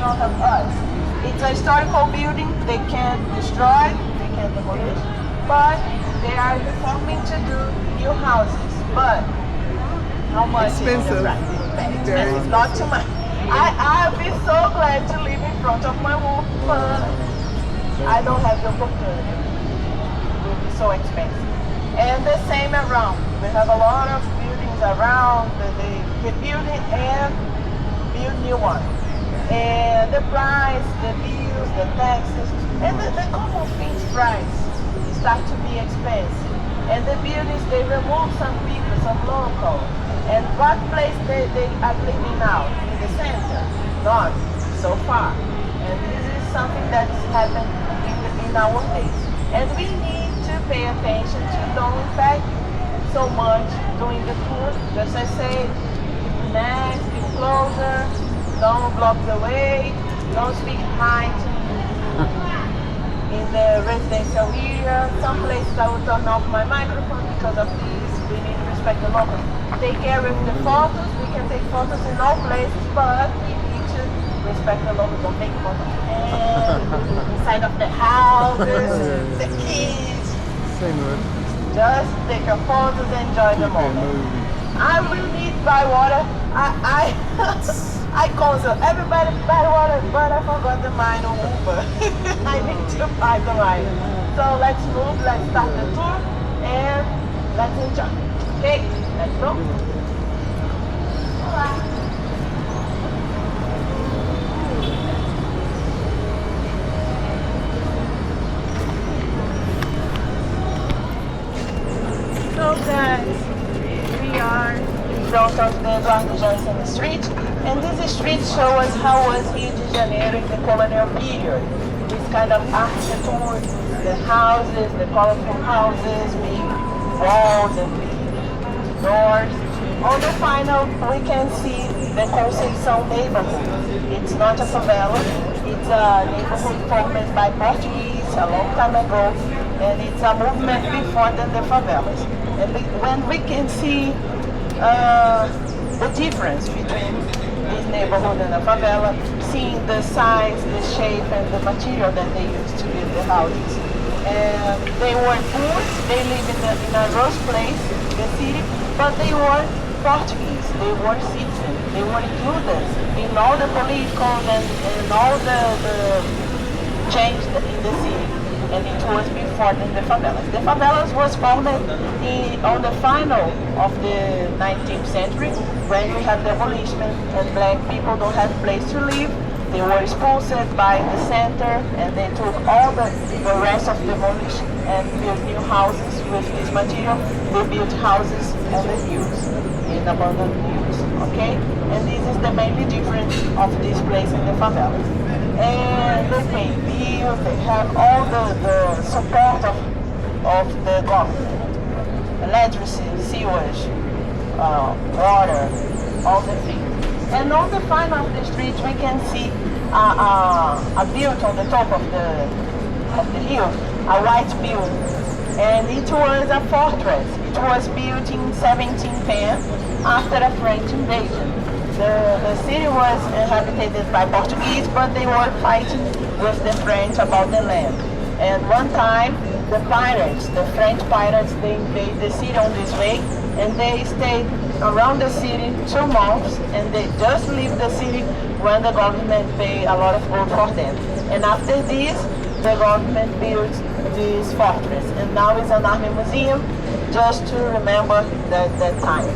front of us. It's a historical building. They can't destroy, they can't demolish, but they are reforming to do new houses. But how much Expensive. is the price? Expensive, not too much. I'll be so glad to live in front of my home, but I don't have the opportunity. It will be so expensive. And the same around. We have a lot of buildings around. They rebuild it and build new ones. And the price, the bills, the taxes, and the common things price start to be expensive. And the buildings, they remove some people, some local. And what place they are living now? In the center? Not so far. And this is something that's happened in our days. And we need to pay attention to don't impact so much during the tour. Just as I say, keep next, keep closer, don't block the way, don't speak high in the residential area. Some places I will turn off my microphone because of this. We need to respect the locals. Take care of the photos. We can take photos in all places, but we need to respect the locals. Don't take photos inside of the houses, the kids. Just take your photos, enjoy the moment. I will need buy water. I consult everybody buy water, but I forgot the mine on Uber. I need to buy the mine. So let's move, let's start the tour, and let's enjoy. Okay, let's go. So guys, we are in front of the Eduardo Johnson Street, and this street shows us how was Rio de Janeiro in the colonial period. This kind of architecture, the houses, the colorful houses, big walls and big doors. On the final, we can see the Conceição neighborhood. It's not a favela, it's a neighborhood formed by Portuguese a long time ago, and it's a movement before than the favelas. And when we can see the difference between this neighborhood and the favela, seeing the size, the shape, and the material that they used to build the houses. And they were poor, they lived in a rough place, the city, but they were Portuguese, they were citizens, they were included in all the political and all the change in the city. And it was before the favelas. The favelas was formed on the final of the 19th century when we had the abolition and black people don't have place to live. They were expulsed by the center and they took all the rest of the demolition and built new houses with this material. They built houses on the hills, in abandoned hills, okay? And this is the mainly difference of this place in the favelas. And they pay bills, they have all the support of the government. Electricity, sewage, water, all the things. And on the final of the street we can see a build on the top of the hill, a white building. And it was a fortress. It was built in 1710 after a French invasion. The city was inhabited by Portuguese, but they were fighting with the French about the land. And one time, the pirates, the French pirates, they invaded the city on this way, and they stayed around the city 2 months, and they just left the city when the government paid a lot of gold for them. And after this, the government built this fortress, and now it's an army museum just to remember that time.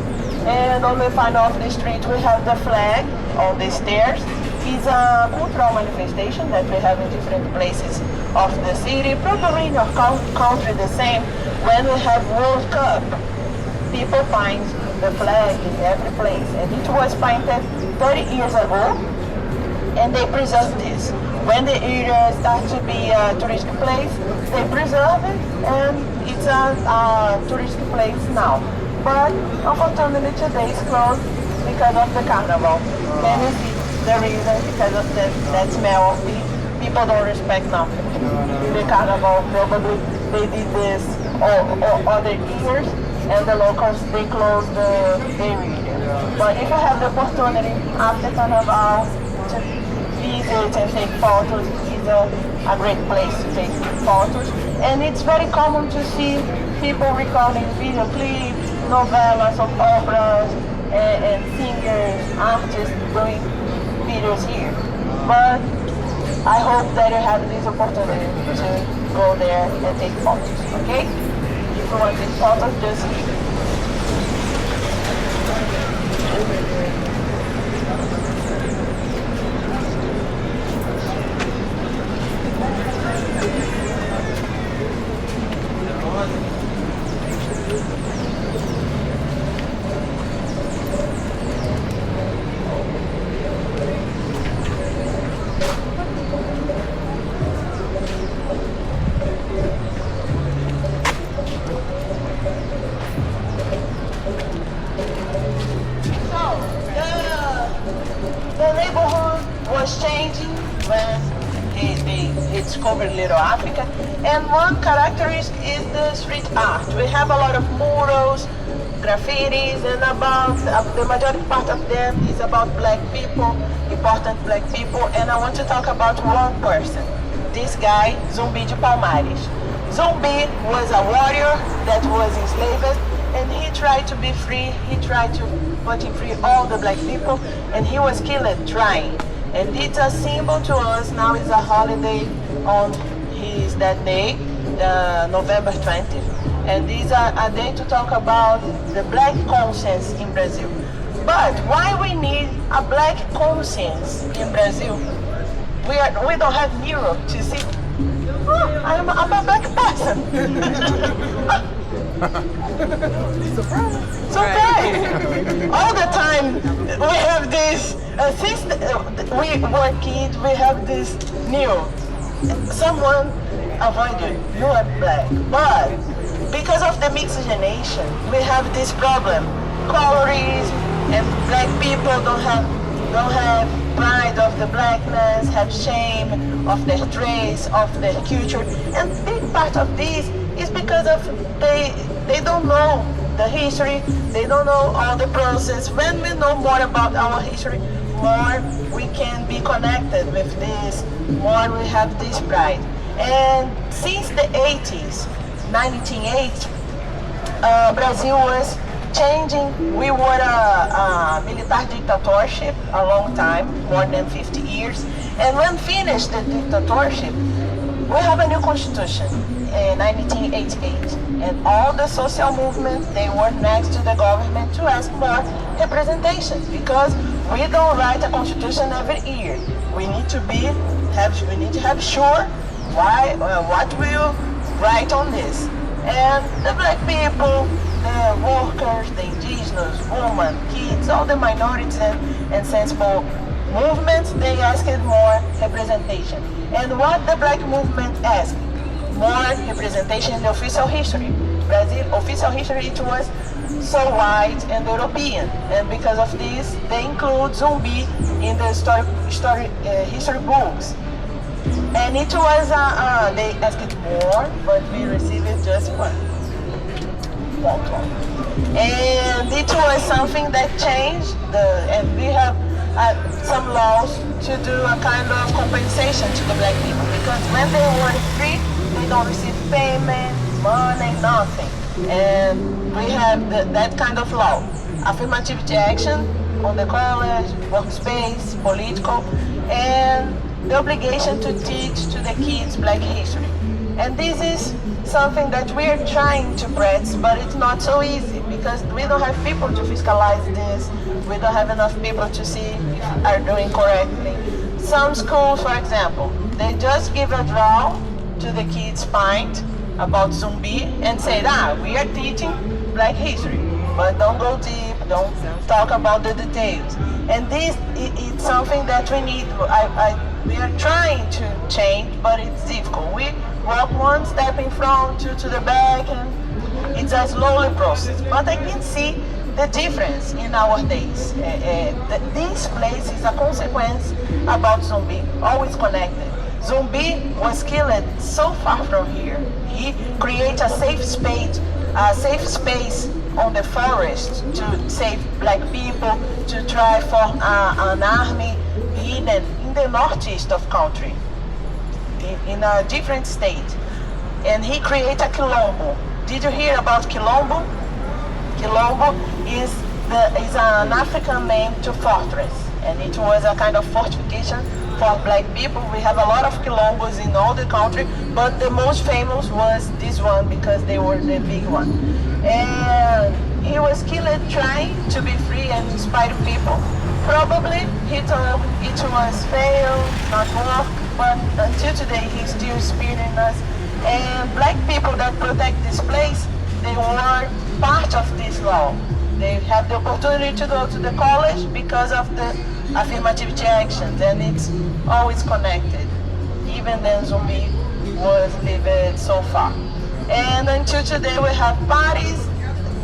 And on the final of the street we have the flag on the stairs. It's a cultural manifestation that we have in different places of the city, probably in your country the same. When we have World Cup, people find the flag in every place, and it was painted 30 years ago, and they preserve this. When the area starts to be a tourist place, they preserve it, and it's a tourist place now. But unfortunately today it's closed because of the carnival. Can you see the reason? Because of that smell of beef. People don't respect nothing. The carnival, probably they did this or other years, and the locals, they closed the area. But if you have the opportunity after carnival to visit and take photos. It's a great place to take photos. And it's very common to see people recording video clips, novelas of operas, and singers, artists doing videos here. But I hope that you have this opportunity to go there and take photos, okay? If you want to take photos, just leave. The neighborhood was changing when they discovered Little Africa, and one characteristic is the street art. We have a lot of murals, graffitis, and about the majority part of them is about black people, important black people, and I want to talk about one person, this guy, Zumbi de Palmares. Zumbi was a warrior that was enslaved, and he tried to be free. He tried to put in free all the black people, and he was killed trying. And it's a symbol to us. Now it's a holiday on his that day, November 20th. And this is a day to talk about the black conscience in Brazil. But why we need a black conscience in Brazil? We don't have mirror to see. Oh, I'm a black person. Surprise! All the time we have this, since we were kids, we have this new, someone avoided, you are black. But because of the mixed generation, we have this problem. Colorism, and black people don't have pride of the blackness, have shame of their trace, of their culture. And big part of this is because of they don't know the history, they don't know all the process. When we know more about our history, more we can be connected with this, more we have this pride. And since the 80s, 1980, Brazil was changing. We were a military dictatorship a long time, more than 50 years. And when finished the dictatorship, we have a new constitution in 1988. And all the social movements, they were next to the government to ask more representation, because we don't write a constitution every year. We need to have sure what we'll write on this. And the black people, the workers, the indigenous, women, kids, all the minorities and sensible movements, they asked more representation. And what the black movement asked? More representation in the official history. Brazil official history, it was so white and European, and because of this, they include Zumbi in the history books. And it was they asked more, but we received just one. And it was something that changed and we have some laws to do a kind of compensation to the black people, because when they were free, they don't receive payment, money, nothing. And we have that kind of law. Affirmative action on the college, workspace, political, and the obligation to teach to the kids black history. And this is something that we are trying to practice, but it's not so easy because we don't have people to fiscalize this. We don't have enough people to see if are doing correctly. Some schools, for example, they just give a draw to the kids' mind about Zumbi and say, we are teaching black history, but don't go deep, don't talk about the details. And this it's something that we need. We are trying to change, but it's difficult. We walk one step in front, two to the back, and it's a slowly process. But I can see the difference in our days. This place is a consequence about Zumbi, always connected. Zumbi was killed so far from here. He created a safe space on the forest to save black people, to try for an army hidden in the northeast of country, in a different state. And he created a quilombo. Did you hear about quilombo? Quilombo is an African name to fortress, and it was a kind of fortification for black people. We have a lot of quilombos in all the country, but the most famous was this one because they were the big one. And he was killed trying to be free and inspire people. Probably he thought it was fail, not work, but until today he's still inspiring us. And black people that protect this place, they were part of this law. They have the opportunity to go to the college because of the affirmative actions, and it's always connected. Even then Zumbi was lived so far. And until today we have parties.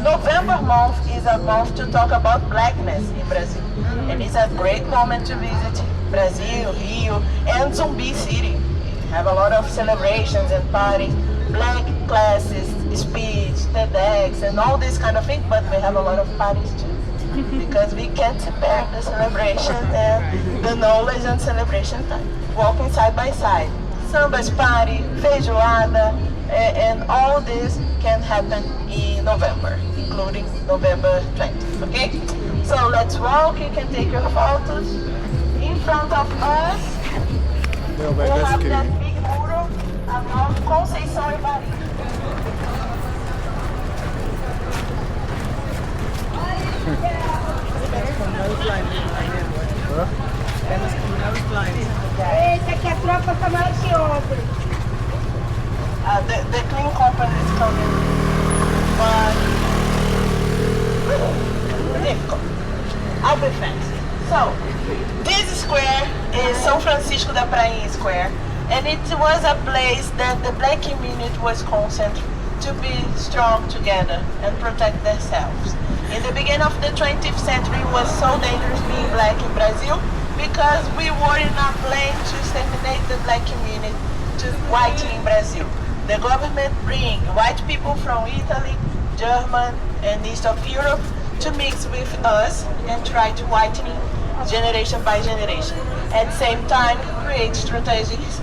November month is a month to talk about blackness in Brazil. And it's a great moment to visit Brazil, Rio, and Zumbi City. We have a lot of celebrations and parties, black classes, speech, TEDx, and all this kind of thing, but we have a lot of parties too. Because we can't separate the celebration and the knowledge and celebration time. Walking side by side. Samba's party, feijoada, and all this can happen in November, including November 20th, okay? So let's walk, you can take your photos. In front of us, we have that big mural about Conceição e Bahia. Esse aqui é a tropa camarote ontem. The clean company is coming, but difficult. I'll be fast. So, this square is São Francisco da Prainha Square, and it was a place that the black community was concentrated to be strong together and protect themselves. In the beginning of the 20th century, it was so dangerous being black in Brazil because we were in a plan to exterminate the black community to white in Brazil. The government bring white people from Italy, Germany, and East of Europe to mix with us and try to whiten generation by generation. At the same time, create strategies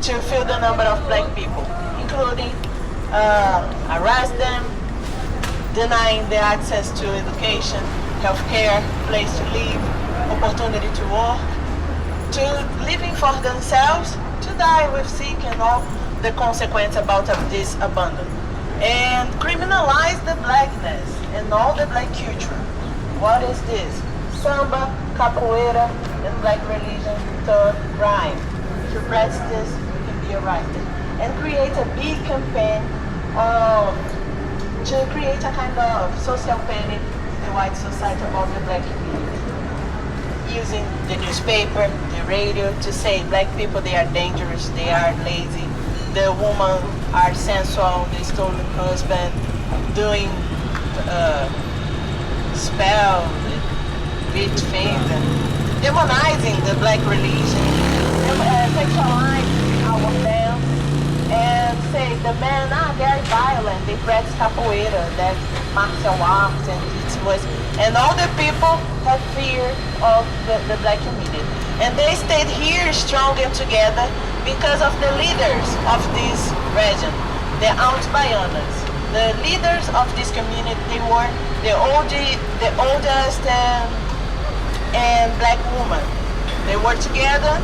to fill the number of black people, including arrest them, denying the access to education, healthcare, place to live, opportunity to work, to living for themselves, to die with sick and all the consequence about of this abandon. And criminalize the blackness and all the black culture. What is this? Samba, capoeira, and black religion third crime. If you practice this, you can be arrested. And create a big campaign to create a kind of social panic in the white society about the black community. Using the newspaper, the radio to say black people, they are dangerous, they are lazy, the women are sensual, they stole the husband, doing spells, witch things, and demonizing the black religion, sexualizing our them, and say the men are very violent, they practice capoeira, that's martial arts, and all the people have fear of the black community. And they stayed here strong and together because of the leaders of this region, the Baianas. The leaders of this community, they were the oldest and black women. They were together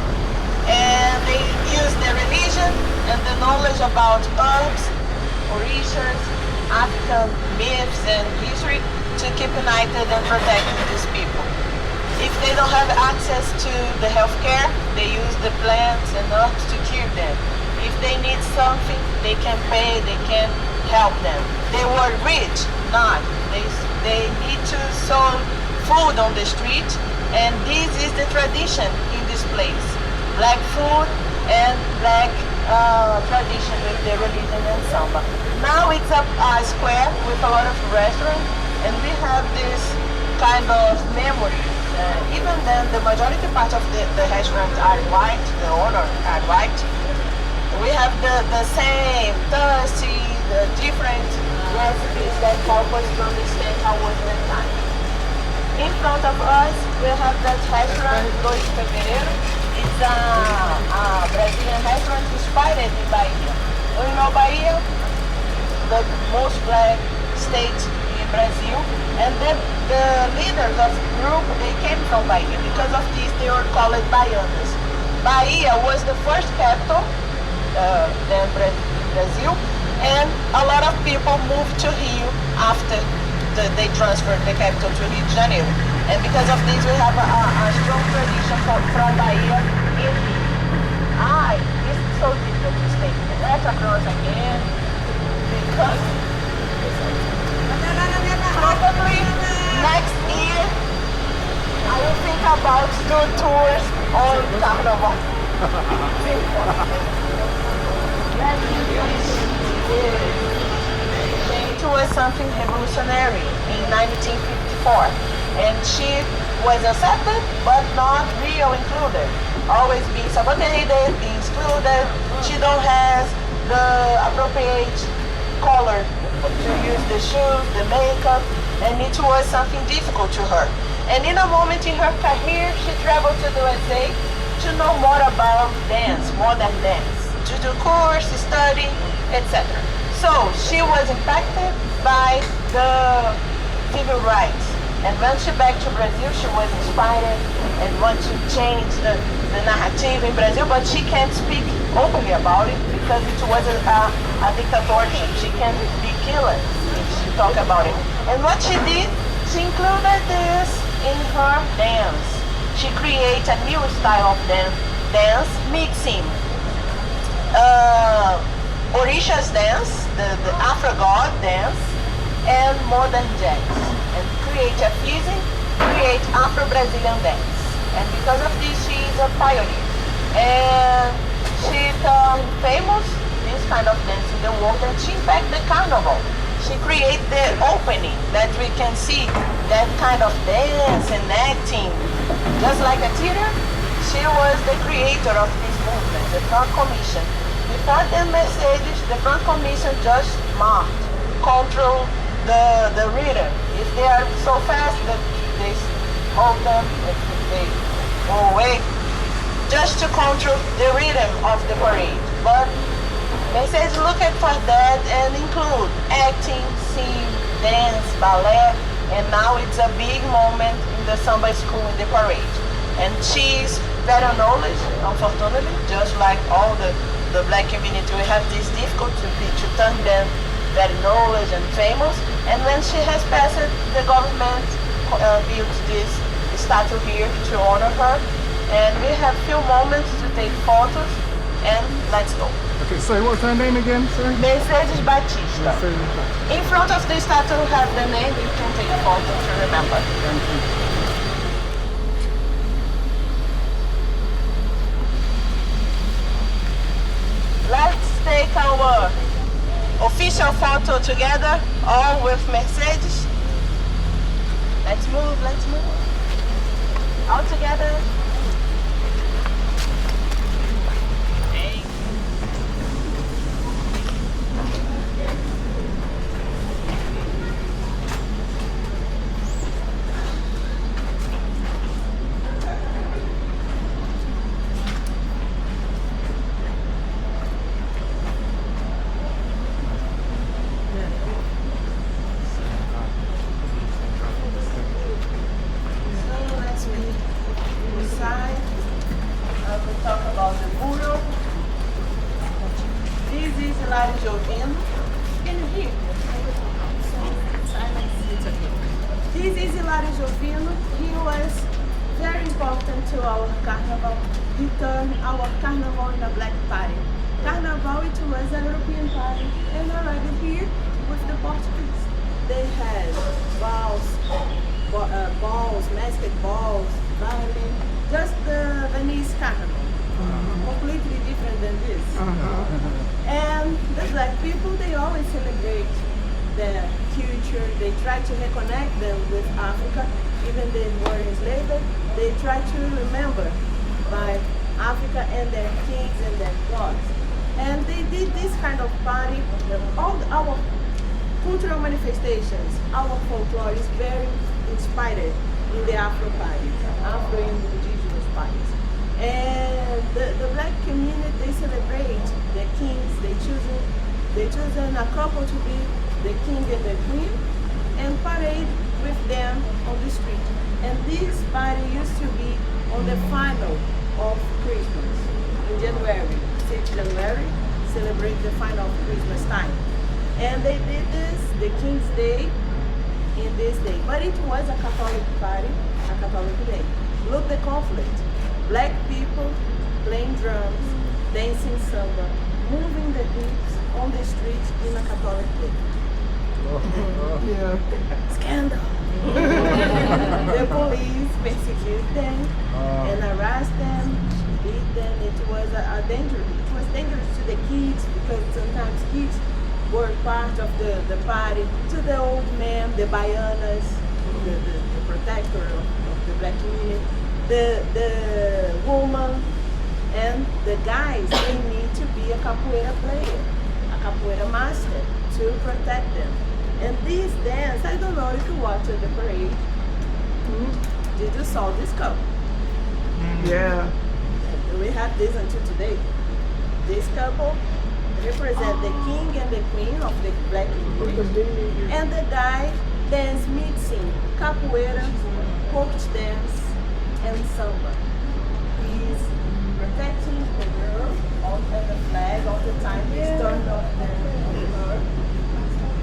and they used their religion and the knowledge about herbs, orishas, African myths and history to keep united and protecting these people. If they don't have access to the healthcare, they use the plants and herbs to cure them. If they need something, they can pay, they can help them. They were rich, not. They need to sell food on the street, and this is the tradition in this place. Black food and black tradition with the religion and samba. Now it's a square with a lot of restaurants, and we have this kind of memory. Even then, the majority part of the restaurants are white, the owners are white. We have the same thirsty, the different recipes that help us to understand how was the time. In front of us, we have that restaurant, 2 de Fevereiro, It's a Brazilian restaurant inspired in Bahia. You know Bahia, the most black state in Brazil, and the leaders of the group, they came from Bahia. Because of this, they were called Baianos. Bahia was the first capital, then Brazil, and a lot of people moved to Rio after they transferred the capital to Rio de Janeiro. And because of this, we have a strong tradition from Bahia in Rio. This is so difficult to state. Let's across again, because probably next year I will think about doing tours on Carnival. It was something revolutionary in 1954, and she was accepted but not real included. Always being sabotaged, being excluded. She don't have the appropriate color to use the shoes, the makeup, and it was something difficult to her. And in a moment in her career, she traveled to the USA to know more about dance, modern dance, to do course, study, etc. So she was impacted by the civil rights. And when she back to Brazil, she was inspired and want to change the narrative in Brazil, but she can't speak openly about it because it was a dictatorship. She can be killed if she talk about it. And what she did, she included this in her dance. She created a new style of dance mixing Orishas dance, the Afro God dance, and modern jazz. And create a fusion, create Afro Brazilian dance. And because of this, she is a pioneer. And she turned famous this kind of dance in the world, and she impacted the carnival. She created the opening that we can see that kind of dance and acting, just like a theater. She was the creator of this movement, the front commission. Before the Mercedes, the front commission just marked, control the rhythm. If they are so fast that they hold them, they go away, just to control the rhythm of the parade. But Mercedes looked for that and include acting, sing, dance, ballet, and now it's a big moment in the Samba school in the parade. And she's very knowledge, unfortunately, just like all the black community, we have this difficulty to turn them very knowledge and famous. And when she has passed, the government built this statue here to honor her. And we have few moments to take photos, and let's go. Okay, so what's her name again, sir? Mercedes Batista. Mercedes Batista. In front of the statue we have the name, you can take a photo to remember. Thank you. Let's take our official photo together, all with Mercedes. Let's move, let's move. All together. He was very important to our carnival. He turned our carnival in a black party. Carnival, it was a European party, and already here with the Portuguese. They had balls, masked balls, violin, just the Venice carnival. Completely different than this. And the black people, they always celebrate their culture. They try to reconnect them with Africa. Even they were enslaved, they try to remember by Africa and their kings and their gods. And they did this kind of party. All our cultural manifestations, our folklore is very inspired in the Afro parties, Afro indigenous parties. And And the black community, they celebrate the kings. They chosen a couple to be the king and the queen and parade with them on the street. And this party used to be on the final of Christmas in January, 6th January, celebrate the final of Christmas time. And they did this, the King's Day, in this day. But it was a Catholic party, a Catholic day. Look the conflict. Black people playing drums, dancing samba, moving the hips on the streets in a Catholic day. Yeah. Scandal. The police persecute them and arrest them, beat them. It was a danger. It was dangerous to the kids because sometimes kids were part of the party. To the old men, the baianas, the protector of the black community, the woman, and the guys. They need to be a capoeira player, a capoeira master to protect them. And this dance, I don't know if you watched the parade. Did you saw this couple? Yeah. We have this until today. This couple represent the king and the queen of the black community. And the guy dance mixing capoeira, folk dance, and samba. He's protecting the girl and the flag all the time. He's turned off her.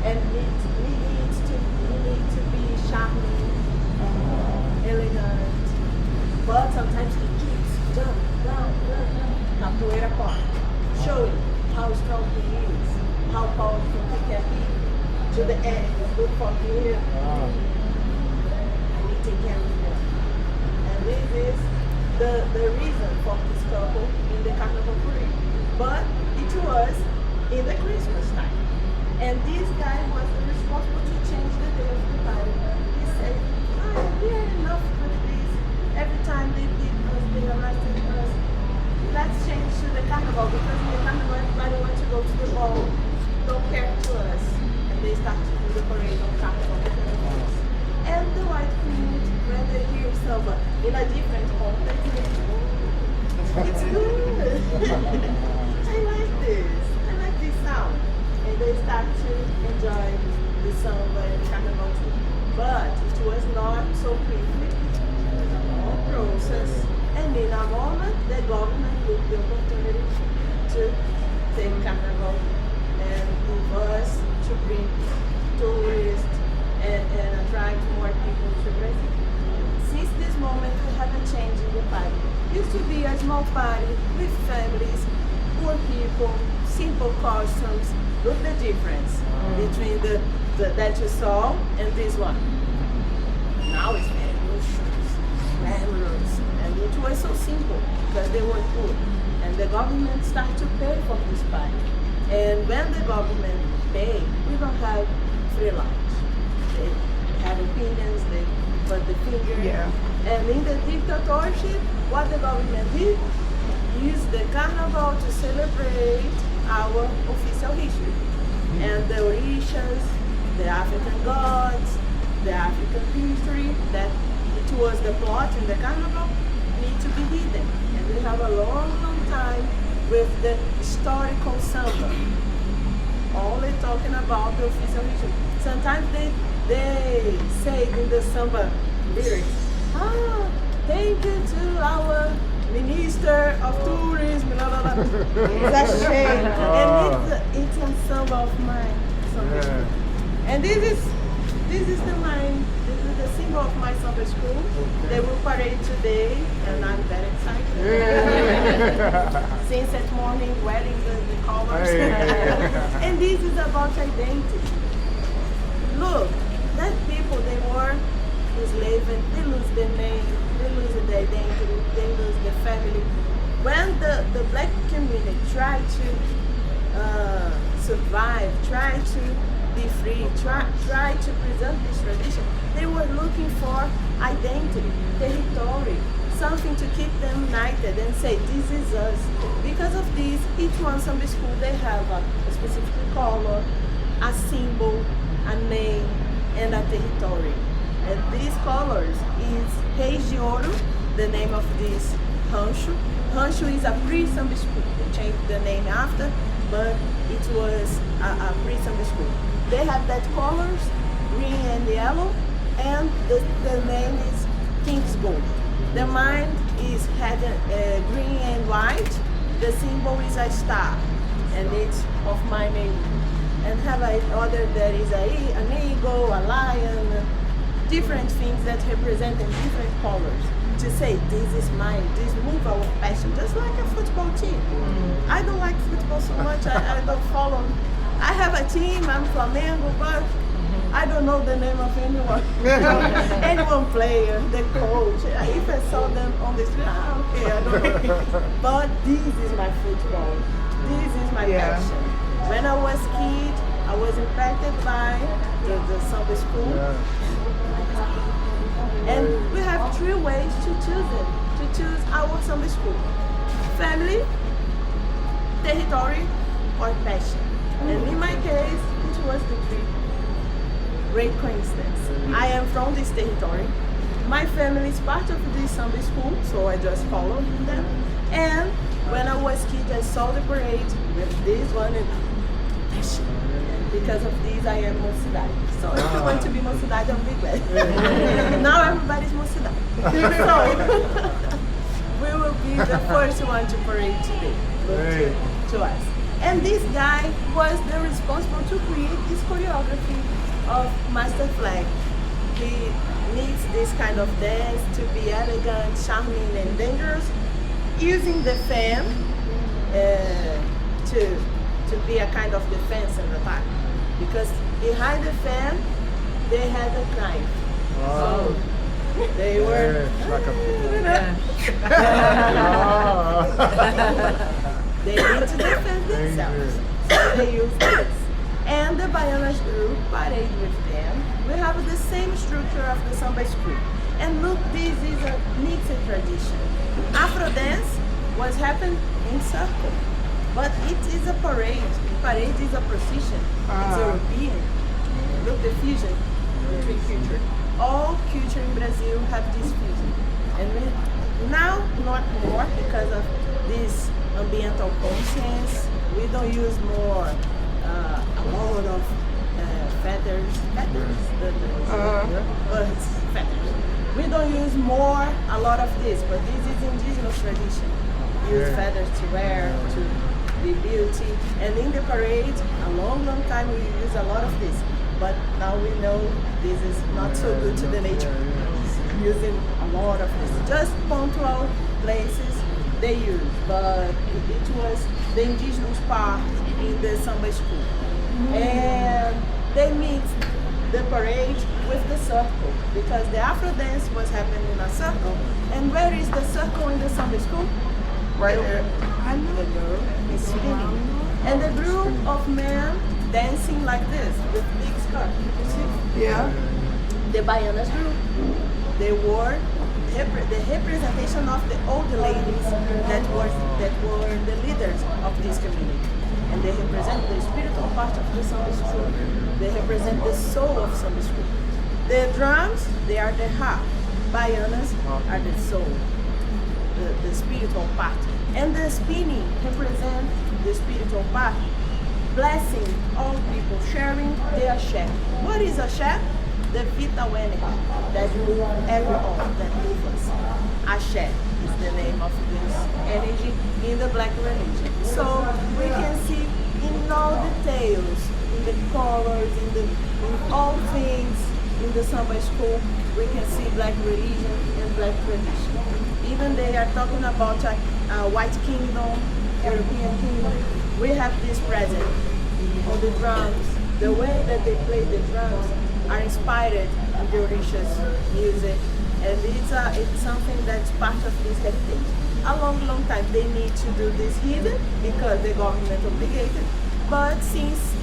And he needs to be charming, elegant, but sometimes he keeps down, capoeira part, showing how strong he is, how powerful he can be. To the end, it's good for here. And he take care of them. And this is the reason for this couple in the Carnival parade. But it was in the Christmas time. And this guy was responsible to change the day of the party. He said, we are enough with this. Every time they did us, they arrested us. Let's change to the carnival because in the carnival everybody wants to go to the ball, don't care to us. And they start to do the parade on carnival because of us. And the white community, when they hear samba in a different home, they say, it's good. I like this. I like this sound. And they start to enjoy the samba and the carnival too. But it was not so quickly. It was a long process. And in a moment, the government took the opportunity to take carnival and give us to bring tourists and attract more people to Brazil. Since this moment, we have a change in the party. It used to be a small party with families, poor people, simple costumes. Look the difference between the that you saw and this one. Now it's very luxurious, glamorous, and it was so simple because they were poor. And the government started to pay for this party. And when the government pay, we don't have free lunch. They have opinions, they put the finger. Yeah. And in the dictatorship, what the government did, use the carnival to celebrate our official history. And the orishas, the African gods, the African history, that it was the plot in the carnival, need to be hidden. And we have a long, long time with the historical samba, only talking about the official history. Sometimes they say in the samba lyrics, thank you to our Minister of Tourism, blah, blah, blah. It's a shame. And it's a samba of mine. Yeah. And this is the mine. This is the symbol of my samba school. They will parade today, and I'm very excited. Yeah. Since that morning, wearing the colors. Hey. And this is about identity. Look, that people, they were enslaved, they lose their name, they lose their identity, they lose their family. When the black community tried to survive, tried to be free, tried to preserve this tradition, they were looking for identity, territory, something to keep them united and say, this is us. Because of this, each one Samba school, they have a specific color, a symbol, a name, and a territory. And these colors is Reis de Ouro, the name of this Rancho. Rancho is a pre-Samba school. They changed the name after, but it was a pre-Samba school. They have that colors, green and yellow, and the name is King's Gold. The mine is had green and white. The symbol is a star, and it's of my name. And have other that is an eagle, a lion, different things that represent in different colors. To say this is mine, this move our passion, just like a football team. I don't like football so much. I don't follow. I have a team. I'm Flamengo, but I don't know the name of anyone. Anyone player, the coach. If I saw them on the street, okay, I don't know. But this is my football. This is my passion. When I was kid, I was impacted by the Samba school. And we have 3 ways to choose it, to choose our Samba school. Family, territory, or passion. And in my case, it was the 3. Great coincidence. I am from this territory. My family is part of this Samba school, so I just followed them. And when I was kid, I saw the parade with this one and passion. And because of this, I am Mocidade. So if you want to be Mocidade, I'll be glad. Now everybody's Mocidade. So we will be the first one to parade today. To us. And this guy was the responsible to create this choreography of Master Flag. He needs this kind of dance to be elegant, charming, and dangerous, using the fan to be a kind of defense and attack. Because behind the fan, they had a knife. So they were. They need to defend themselves. So they use this. And the Baianas group parade with them. We have the same structure of the Samba school. And look, this is a mixed tradition. Afro dance was happened in circle, but it is a parade. Parade is a procession. It's European. Look, the fusion between culture. All culture in Brazil have this fusion. And now, not more because of this ambiental conscience. We don't use more a lot of feathers, but feathers. We don't use more a lot of this, but this is indigenous tradition. We use feathers to wear, to be beauty. And in the parade, a long time we use a lot of this. But now we know this is not so good to the nature. Using a lot of this. Just punctual places they use, but it was the indigenous part in the Samba school. And they mixed the parade with the circle, because the Afro dance was happening in a circle. And where is the circle in the Samba school? Right there. The girl is spinning. And the group of men dancing like this with big skirt. You see? Yeah. The Baianas group, they were the representation of the old ladies that were the leaders of this community. And they represent the spiritual part of the Samba school. They represent the soul of Samba school. The drums, they are the heart. Baianas are the soul, the spiritual part. And the spinning represents the spiritual part, blessing all people, sharing their share. What is a share? The vital energy that move everyone, that move us. Ashe is the name of this energy in the black religion. So we can see in all details, in the colors, in all things in the Samba school, we can see black religion and black tradition. Even they are talking about a white kingdom, European kingdom. We have this present on the drums. The way that they play the drums are inspired in the Orishas music, and it's something that's part of this heritage. A long time they need to do this hidden because the government obligated, but since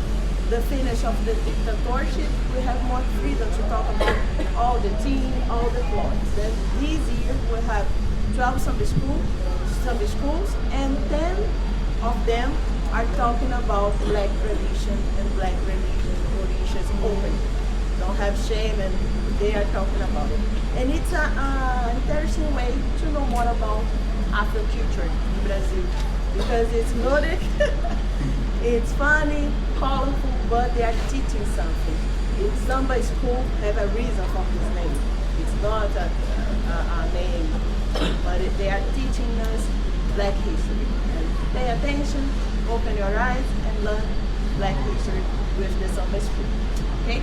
the finish of the dictatorship, we have more freedom to talk about all the team, all the plots. Then this year we have 12 Samba schools, and 10 of them are talking about black tradition and black religion, Orishas open. Don't have shame, and they are talking about it. And it's an interesting way to know more about Afro culture in Brazil because it's melodic, it's funny, colorful, but they are teaching something. It's Samba school have a reason for his name. It's not a name, but they are teaching us Black history. And pay attention, open your eyes, and learn Black history with the Samba school. Okay?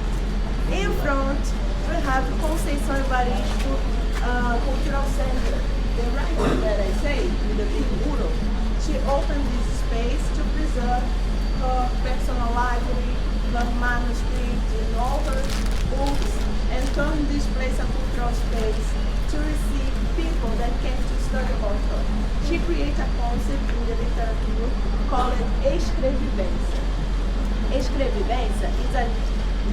In front, we have Conceição Evaristo Cultural Center. The writer that I say, with the big mural, she opened this space to preserve her personal library, her manuscripts, and all her books, and turn this place a cultural space to receive people that came to study about her. She created a concept in the literature called escrevivência. Escrevivência is a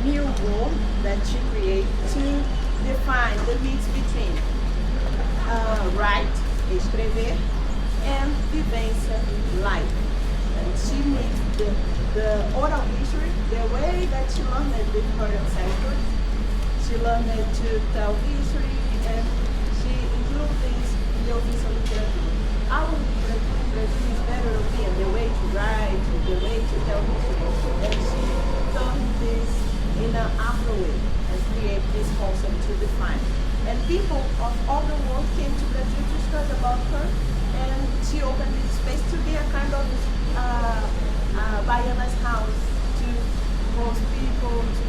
new word that she created to define the mix between write, escrever, and vivência, life. And she mixed the oral history, the way that she learned it with her ancestors. She learned it to tell history, and she included this in the official literature. Our literature in Brazil is very European, the way to write, the way to tell history. And she turned this in an Afro way and create this concept to define. And people of all the world came to Brazil to study about her, and she opened this space to be a kind of Baiana's house to host people, to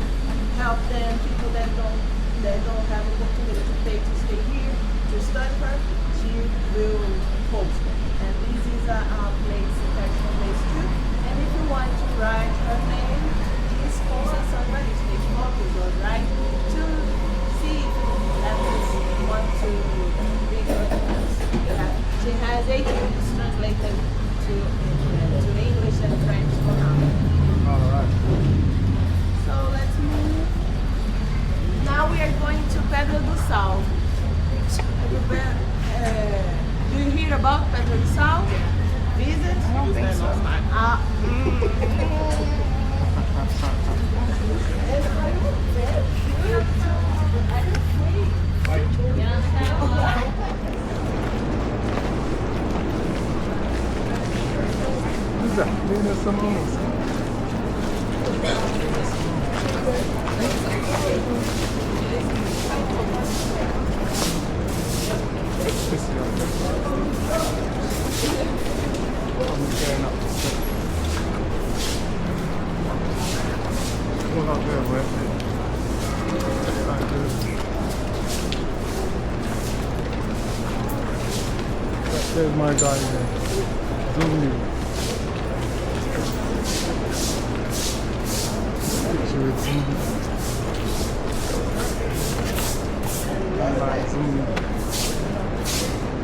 help them, people that don't have opportunity to pay to stay here, to study her, she will host them. And this is a place, international place too. And if you want to write her name, is Conceição Evaristo. Take photos or write to see if you want to read her books. She has 8 books translated to English and French for now. All right. So let's move. Now we are going to Pedra do Sal. Do you hear about Pedra do Sal? Visit? I don't think so. Who's that? Maybe there's some almost. There's my guy there. Zoom in. Picture with zoom.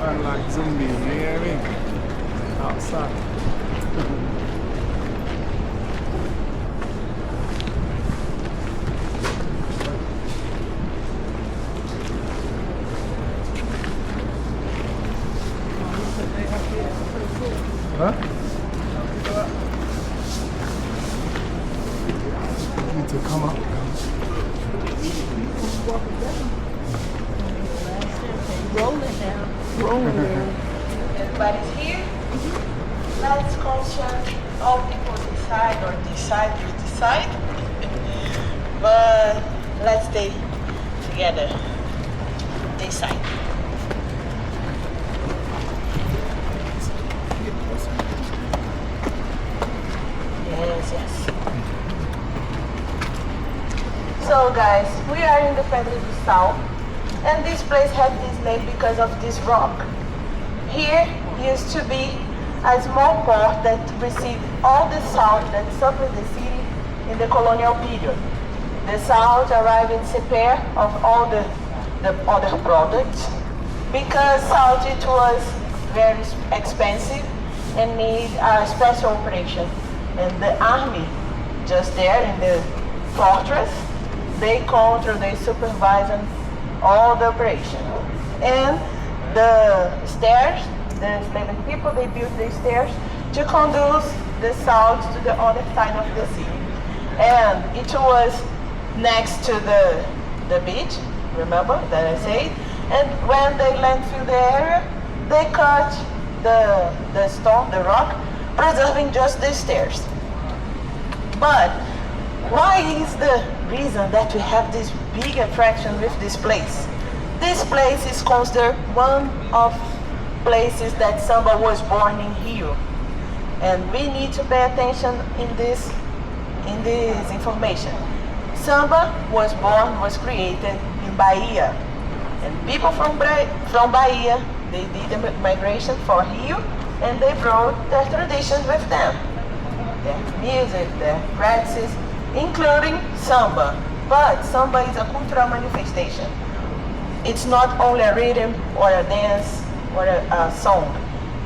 Unlike zombie, you know what I mean? Outside. Huh? You need to come up. Rolling down. Rolling down. Everybody's here? Let's concentrate. All people decide or decide. But let's stay together. Decide. Yes. So guys, we are in the Pedra do Sal, and this place had this name because of this rock. Here used to be a small port that received all the salt that supplied the city in the colonial period. The salt arrived in separe of all the other products because salt it was very expensive and need a special operation. And the army, just there in the fortress, they control, they supervise all the operation. And the stairs, the enslaved people, they built the stairs to conduce the salt to the other side of the city. And it was next to the beach, remember that I said? And when they land through the area, they cut the stone, the rock, preserving just the stairs. But why is the reason that we have this big attraction with this place? This place is considered one of places that Samba was born in Rio. And we need to pay attention in this information. Samba was created in Bahia. And people from Bahia, they did the migration for Rio, and they brought their traditions with them. Their music, their practices, including Samba. But Samba is a cultural manifestation. It's not only a rhythm or a dance or a song.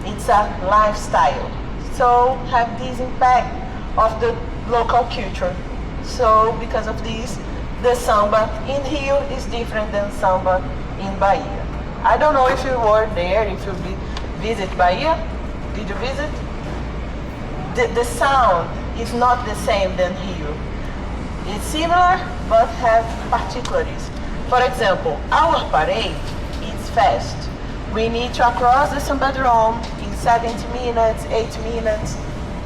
It's a lifestyle. So have this impact of the local culture. So because of this, the Samba in Rio is different than Samba in Bahia. I don't know if you were there, if you visit Bahia. Did you visit? The sound is not the same than Rio. It's similar, but have particularities. For example, our parade is fast. We need to cross the Sambadrome in 70 minutes, 8 minutes,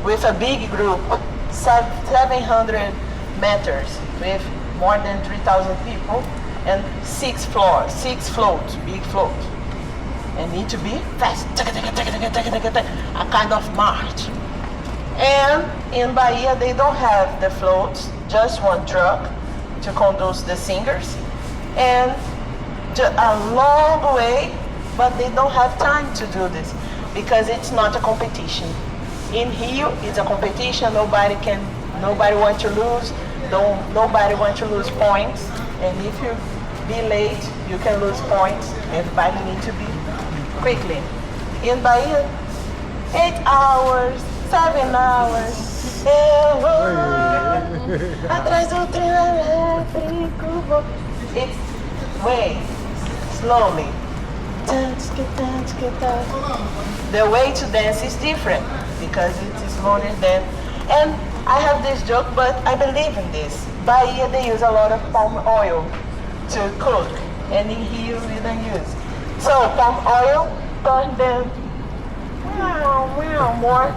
with a big group, 700 meters, with more than 3,000 people, and 6 floats, big floats. And need to be fast, a kind of march. And in Bahia, they don't have the floats, just one truck to conduct the singers. And a long way, but they don't have time to do this because it's not a competition. In Rio, it's a competition. Nobody wants to lose. Nobody wants to lose points. And if you be late, you can lose points. Everybody needs to be quickly. In Bahia, 8 hours, 7 hours. Atrás do trilho elétrico. It's way slowly. The way to dance is different because it is slowly than. And I have this joke, but I believe in this. Bahia, they use a lot of palm oil to cook, and in Rio we don't use. So palm oil turns them more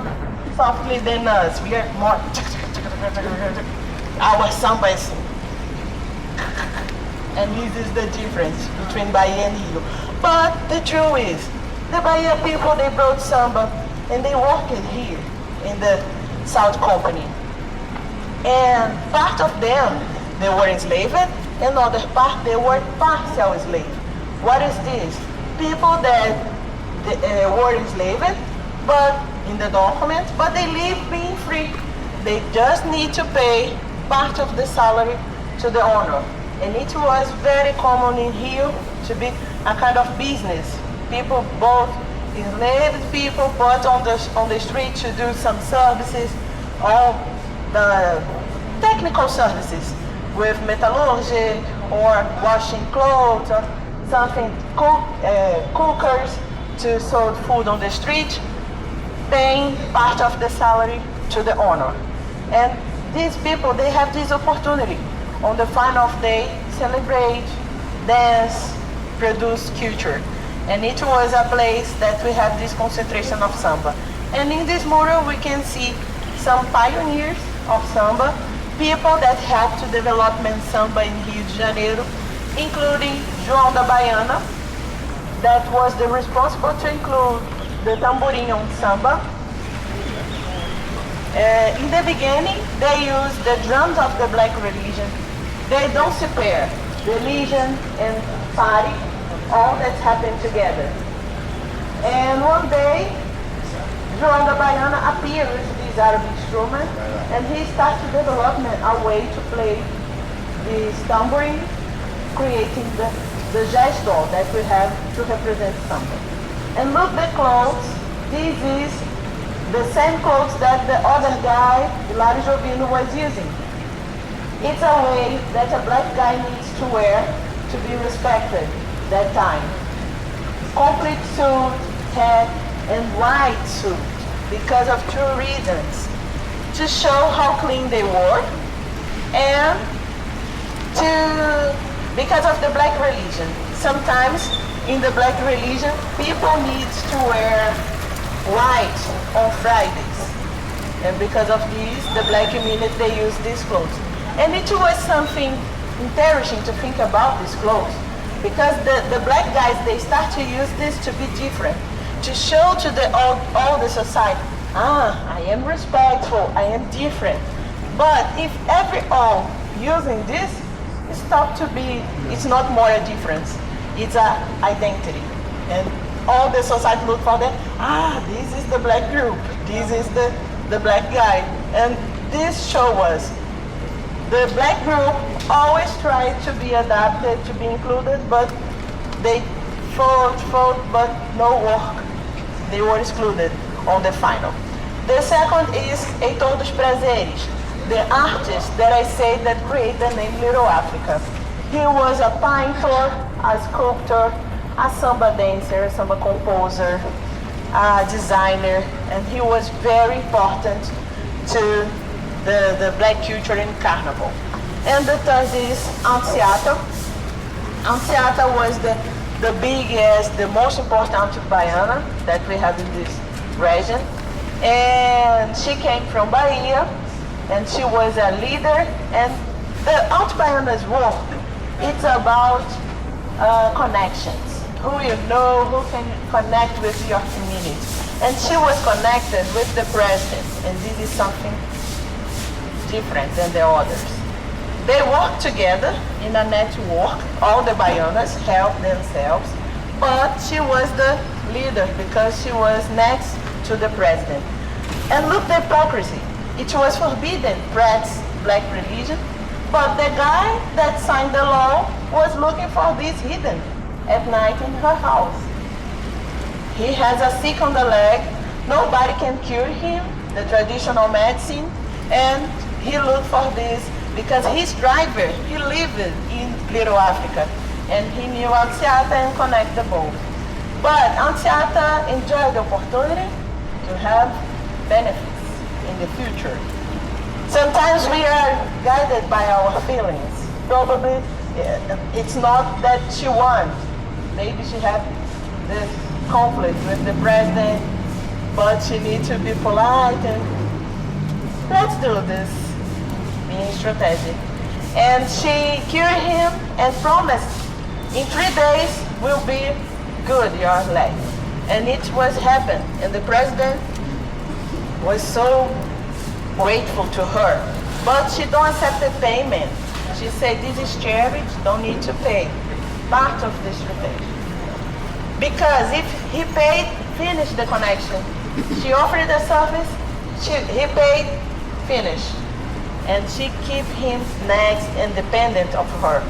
softly than us. We are more. Our samba is. And this is the difference between Bahia and Rio. But the truth is, the Bahia people, they brought samba and they worked here in the South Company. And part of them, they were enslaved, and other part, they were partial enslaved. What is this? People that were enslaved, but in the documents, but they live being free. They just need to pay part of the salary to the owner. And it was very common in Rio to be a kind of business. People, both enslaved people, put on the street to do some services, all the technical services with metallurgy or washing clothes or something, cookers to serve food on the street, paying part of the salary to the owner. And these people, they have this opportunity on the final day, celebrate, dance, produce culture. And it was a place that we have this concentration of samba. And in this mural we can see some pioneers of samba, people that helped to development samba in Rio de Janeiro, including João da Baiana, that was the responsible to include the tamborim on samba. In the beginning, they used the drums of the black religion. They don't separate religion and party, all that's happened together. And one day, João da Baiana appeared with this Arab instrument, and he started developing a way to play this tambourine, creating the gesto that we have to represent something. And look the clothes. This is the same clothes that the other guy, Hilário Jovino, was using. It's a way that a black guy needs to wear to be respected that time. Complete suit, hat, and white suit because of two reasons. To show how clean they were and because of the black religion. Sometimes in the black religion, people need to wear white on Fridays. And because of this, the black community, they use these clothes. And it was something interesting to think about these clothes, because the black guys, they start to use this to be different, to show to all the society, I am respectful, I am different. But if everyone using this, it's not more a difference, it's an identity. And all the society look for them, this is the black group, this is the black guy. And this show us the black group always tried to be adapted, to be included, but they fought, but no work. They were excluded on the final. The second is Heitor dos Prazeres, the artist that I say that created the name Little Africa. He was a painter, a sculptor, a samba dancer, a samba composer, a designer, and he was very important to the black culture in Carnival. And the third is Anciata. Anciata was the biggest, the most important Baiana that we have in this region. And she came from Bahia, and she was a leader. And the Baiana's work, it's about connections. Who you know, who can connect with your community. And she was connected with the president, and this is something different than the others. They work together in a network. All the Baianas help themselves, but she was the leader because she was next to the president. And look the hypocrisy. It was forbidden to practice black religion, but the guy that signed the law was looking for this hidden at night in her house. He has a sick on the leg, nobody can cure him, the traditional medicine, and he looked for this because his driver, he lived in Little Africa, and he knew Anciata and connect the both. But Anciata enjoyed the opportunity to have benefits in the future. Sometimes we are guided by our feelings. Probably it's not that she won. Maybe she had this conflict with the president, but she needs to be polite and let's do this, being strategic. And she cured him and promised in 3 days will be good, your life. And it was happened. And the president was so grateful to her. But she don't accept the payment. She said, this is charity, don't need to pay. Part of this strategy. Because if he paid, finish the connection. She offered the service, he paid, finish. And she keep him next, independent of her.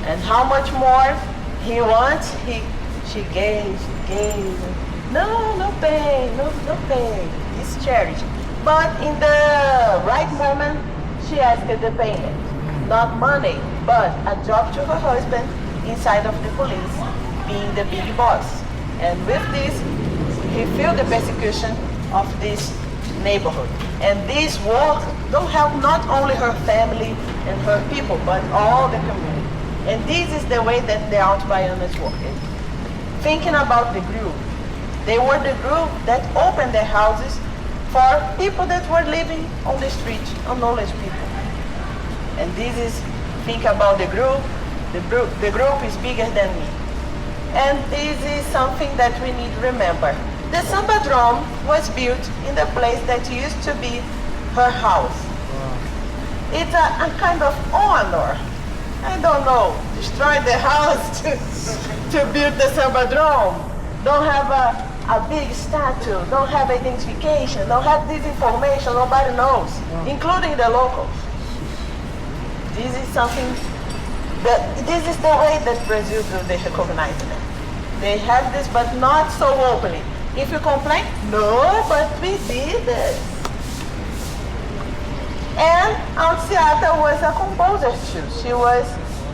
And how much more he wants, she gave. No pay, no pay. It's charity. But in the right moment, she asked the payment. Not money, but a job to her husband inside of the police, being the big boss. And with this, he felt the persecution of this neighborhood. And this work don't help not only her family and her people, but all the community. And this is the way that the Baianas working. Thinking about the group, they were the group that opened their houses for people that were living on the street, unknowledge people. And this is, think about the group is bigger than me. And this is something that we need to remember. The Samba drum was built in the place that used to be her house. It's a kind of honor. I don't know, destroy the house to build the Samba drum. Don't have a big statue, don't have identification, don't have this information, nobody knows, including the locals. This is something this is the way that Brazil do, they recognize them. They have this, but not so openly. If you complain, no, but we did it. And Anciata was a composer too. She was,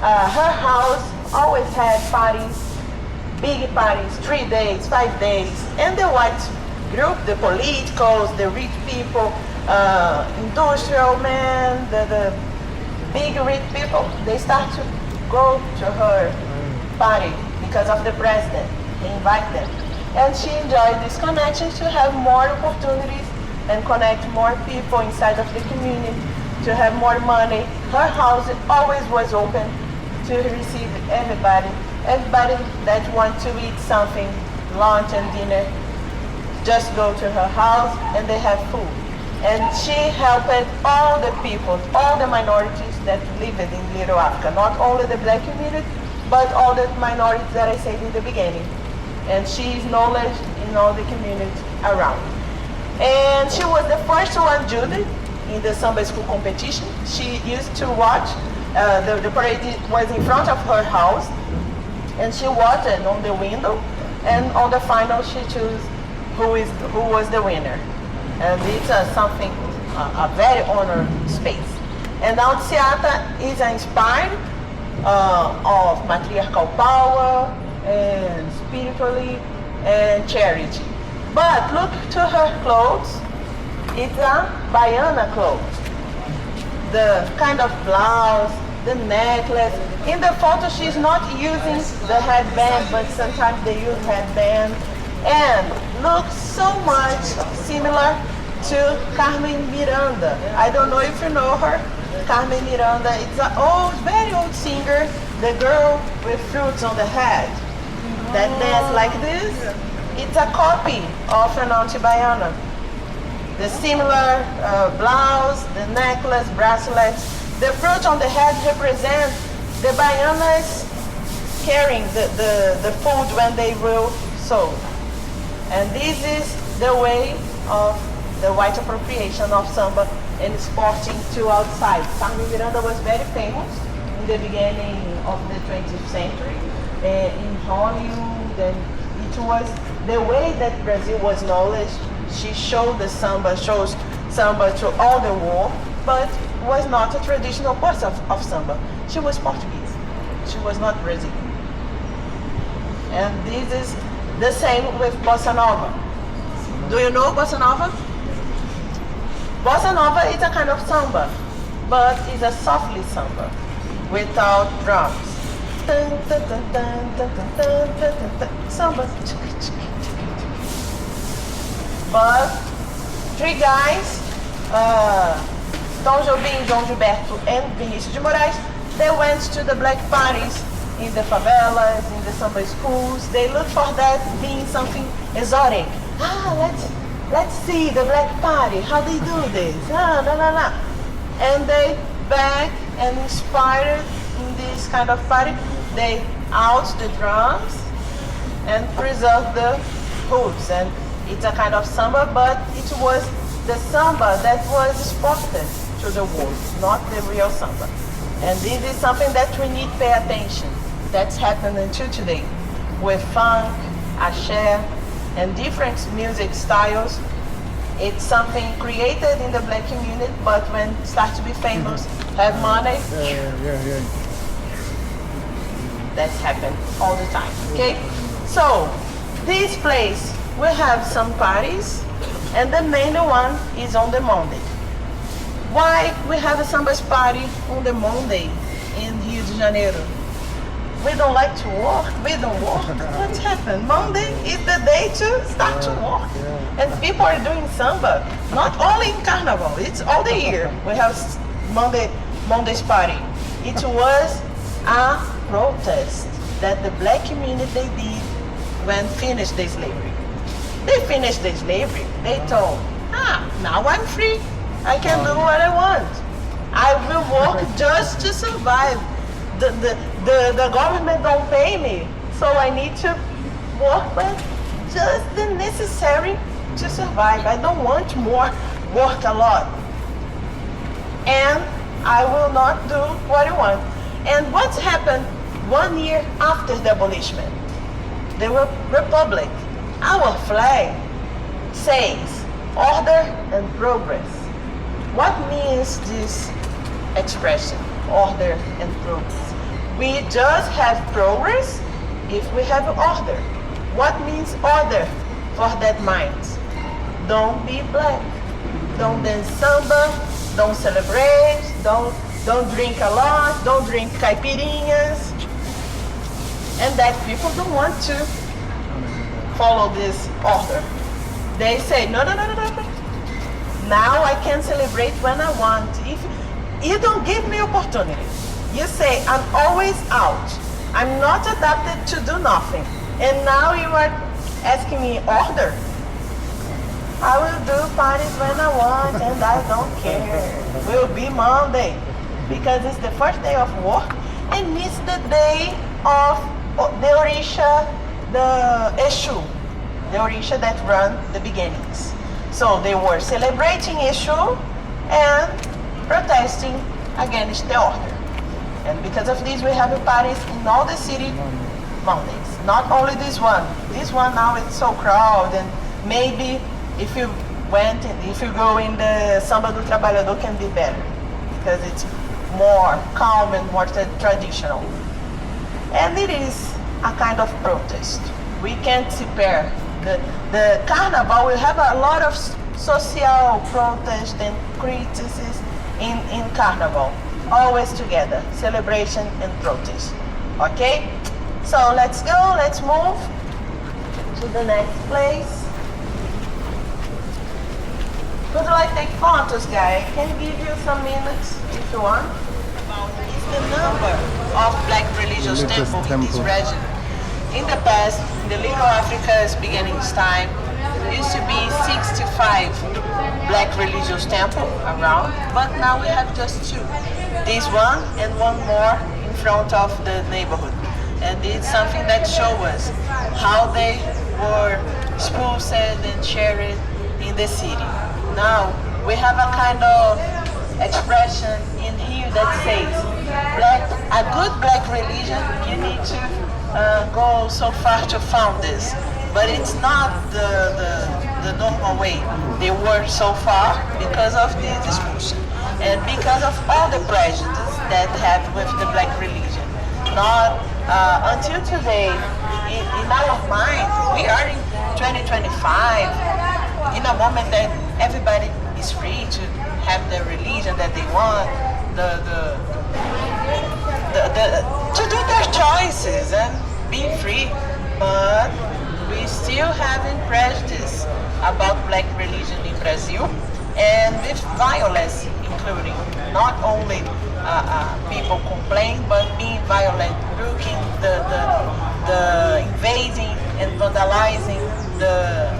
her house always had parties, big parties, 3 days, 5 days. And the white group, the politicals, the rich people, industrial men, the big rich people, they start to go to her party because of the president. They invite them. And she enjoyed this connection to have more opportunities and connect more people inside of the community, to have more money. Her house always was open to receive everybody. Everybody that wants to eat something, lunch and dinner, just go to her house and they have food. And she helped all the people, all the minorities that lived in Little Africa, not only the black community, but all the minorities that I said in the beginning. And she is knowledge in all the communities around. And she was the first one judged in the Samba school competition. She used to watch, the parade was in front of her house, and she watched it on the window, and on the final she chose who was the winner. And it's something, a very honored space. And Alciata is inspired of matriarchal power and spiritually and charity. But look to her clothes. It's a Baiana clothes. The kind of blouse, the necklace. In the photo, she's not using the headband, but sometimes they use headband. And looks so much similar to Carmen Miranda. I don't know if you know her. Carmen Miranda, it's an old, very old singer, the girl with fruits on the head that dance like this. It's a copy of an Baiana. The similar blouse, the necklace, bracelets. The fruit on the head represents the Baianas carrying the food when they will sow. And this is the way of the white appropriation of samba and exporting to outside. Carmen Miranda was very famous in the beginning of the 20th century in Hollywood, and it was the way that Brazil was knowledge. She showed shows samba to all the world, but was not a traditional part of samba. She was Portuguese. She was not Brazilian. And this is the same with Bossa Nova. Do you know Bossa Nova? Bossa Nova is a kind of samba, but it's a softly samba without drums. Samba. But three guys, Tom Jobim, João Gilberto, and Vinícius de Moraes, they went to the black parties in the favelas, in the samba schools. They looked for that being something exotic. Let's see the black party, how they do this. And they back and inspired in this kind of party. They out the drums and preserve the hoods. And it's a kind of samba, but it was the samba that was exported to the world, not the real samba. And this is something that we need to pay attention. That's happening until today with funk, axé, and different music styles. It's something created in the black community, but when it starts to be famous, have money, that's happened all the time, okay? So, this place, we have some parties, and the main one is on the Monday. Why we have a samba's party on the Monday in Rio de Janeiro? We don't like to work, we don't work. What's happened? Monday is the day to start to work. And people are doing samba, not only in Carnival, it's all the year. We have Monday's party. It was a protest that the black community they did when finished the slavery. They finished the slavery, they told, now I'm free. I can do what I want. I will work just to survive. The government don't pay me, so I need to work, but just the necessary to survive. I don't want more work a lot. And I will not do what I want. And what's happened 1 year after the abolishment? The Republic, our flag says order and progress. What means this expression, order and progress? We just have progress if we have order. What means order for that mind? Don't be black. Don't dance samba. Don't celebrate. Don't drink a lot. Don't drink caipirinhas. And that people don't want to follow this order. They say, no. Now I can celebrate when I want. If you don't give me opportunity, you say I'm always out. I'm not adapted to do nothing. And now you are asking me order. I will do parties when I want and I don't care. Will be Monday because it's the first day of work and it's the day of the Orisha, the Eshu, the Orisha that run the beginnings. So they were celebrating Eshu and protesting against the order. And because of this, we have parties in all the city Mondays. Not only this one. This one now it's so crowded, and maybe if you go in the Samba do Trabalhador can be better because it's more calm and more traditional. And it is a kind of protest. We can't separate the carnival. We have a lot of social protest and criticism in carnival, always together, celebration and protest. Okay, so let's move to the next place. Would you like to take photos, guys? I can give you some minutes if you want. It's the number of black religious temples in this region. In the past, in the Little Africa's beginnings time, there used to be 65 black religious temples around, but now we have just 2. This one and one more in front of the neighborhood. And it's something that shows us how they were expulsed and shared in the city. Now we have a kind of expression in here that says, a good black religion, you need to go so far to found this. But it's not the normal way. They were so far because of the expulsion and because of all the prejudice that have with the black religion. Not until today, in our mind, we are in 2025, in a moment that everybody is free to have the religion that they want, to do their choices and be free. But we still having prejudice about black religion in Brazil, and with violence including. Not only people complain, but being violent, breaking the invading and vandalizing the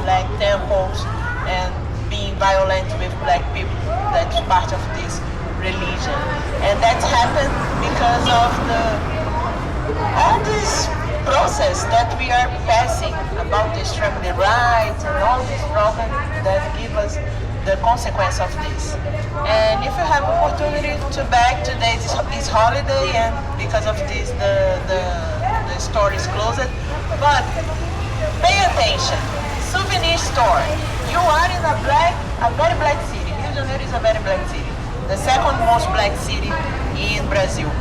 black temples and being violent with black people. That's part of this religion. And that's happened because of all this process that we are passing about the extremely right and all these problems that give us the consequence of this. And if you have opportunity to back today is holiday, and because of this the store is closed. But pay attention. Souvenir store. You are in a very black city. Rio de Janeiro is a very black city. The second most black city in Brazil.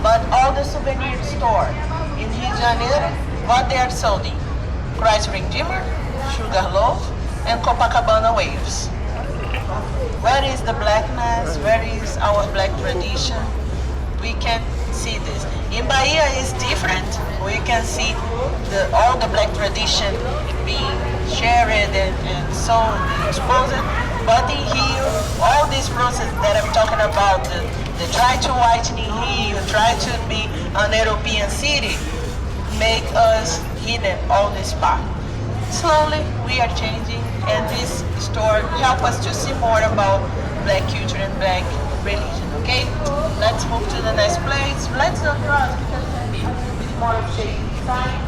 But all the souvenir store in Rio de Janeiro, what they are sold in? Christ Redeemer, Sugar Loaf, and Copacabana waves. Where is the blackness? Where is our black tradition? We can see this. In Bahia is different. We can see all the black tradition being shared and sold and exposed. But in Rio, all this process that I'm talking about, the try to whitening Rio, try to be an European city, make us hidden all this part. Slowly we are changing, and this store help us to see more about black culture and black religion. Okay, let's move to the next place. Let's go across because it's a bit more shady side.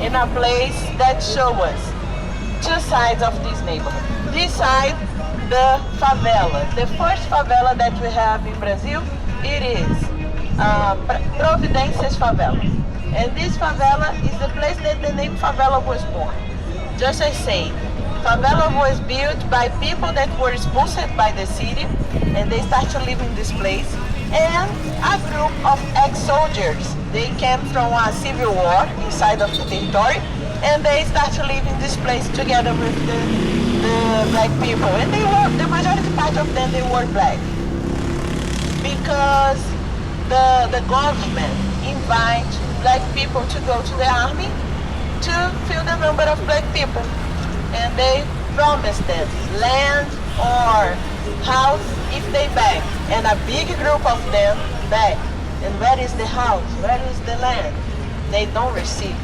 In a place that shows us 2 sides of this neighborhood. This side, the favela. The first favela that we have in Brazil, it is Providências Favela. And this favela is the place that the name favela was born. Just as saying, favela was built by people that were expulsed by the city, and they started living in this place. And a group of ex-soldiers, they came from a civil war inside of the territory, and they started living this place together with the black people. And they were, the majority part of them, they were black. Because the government invite black people to go to the army to fill the number of black people. And they promised them land or house if they beg. And a big group of them beg. And where is the house? Where is the land? They don't receive.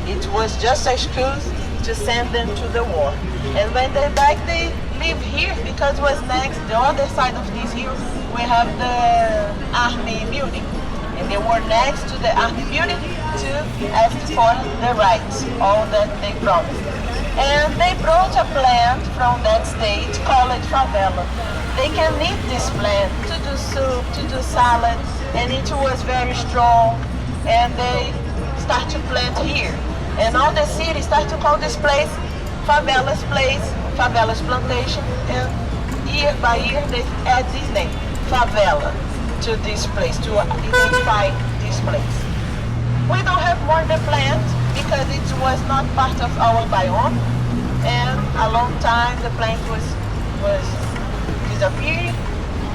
It was just an excuse to send them to the war. And when they beg, they live here because it was next, the other side of this hill, we have the army building. And they were next to the army building to ask for the rights, all that they promised. And they brought a plant from that state called favela. They can eat this plant to do soup, to do salad, and it was very strong. And they start to plant here. And all the city start to call this place, favelas plantation. And year by year they add this name, favela, to this place, to identify this place. We don't have more the plant because it was not part of our biome. And a long time the plant was disappearing,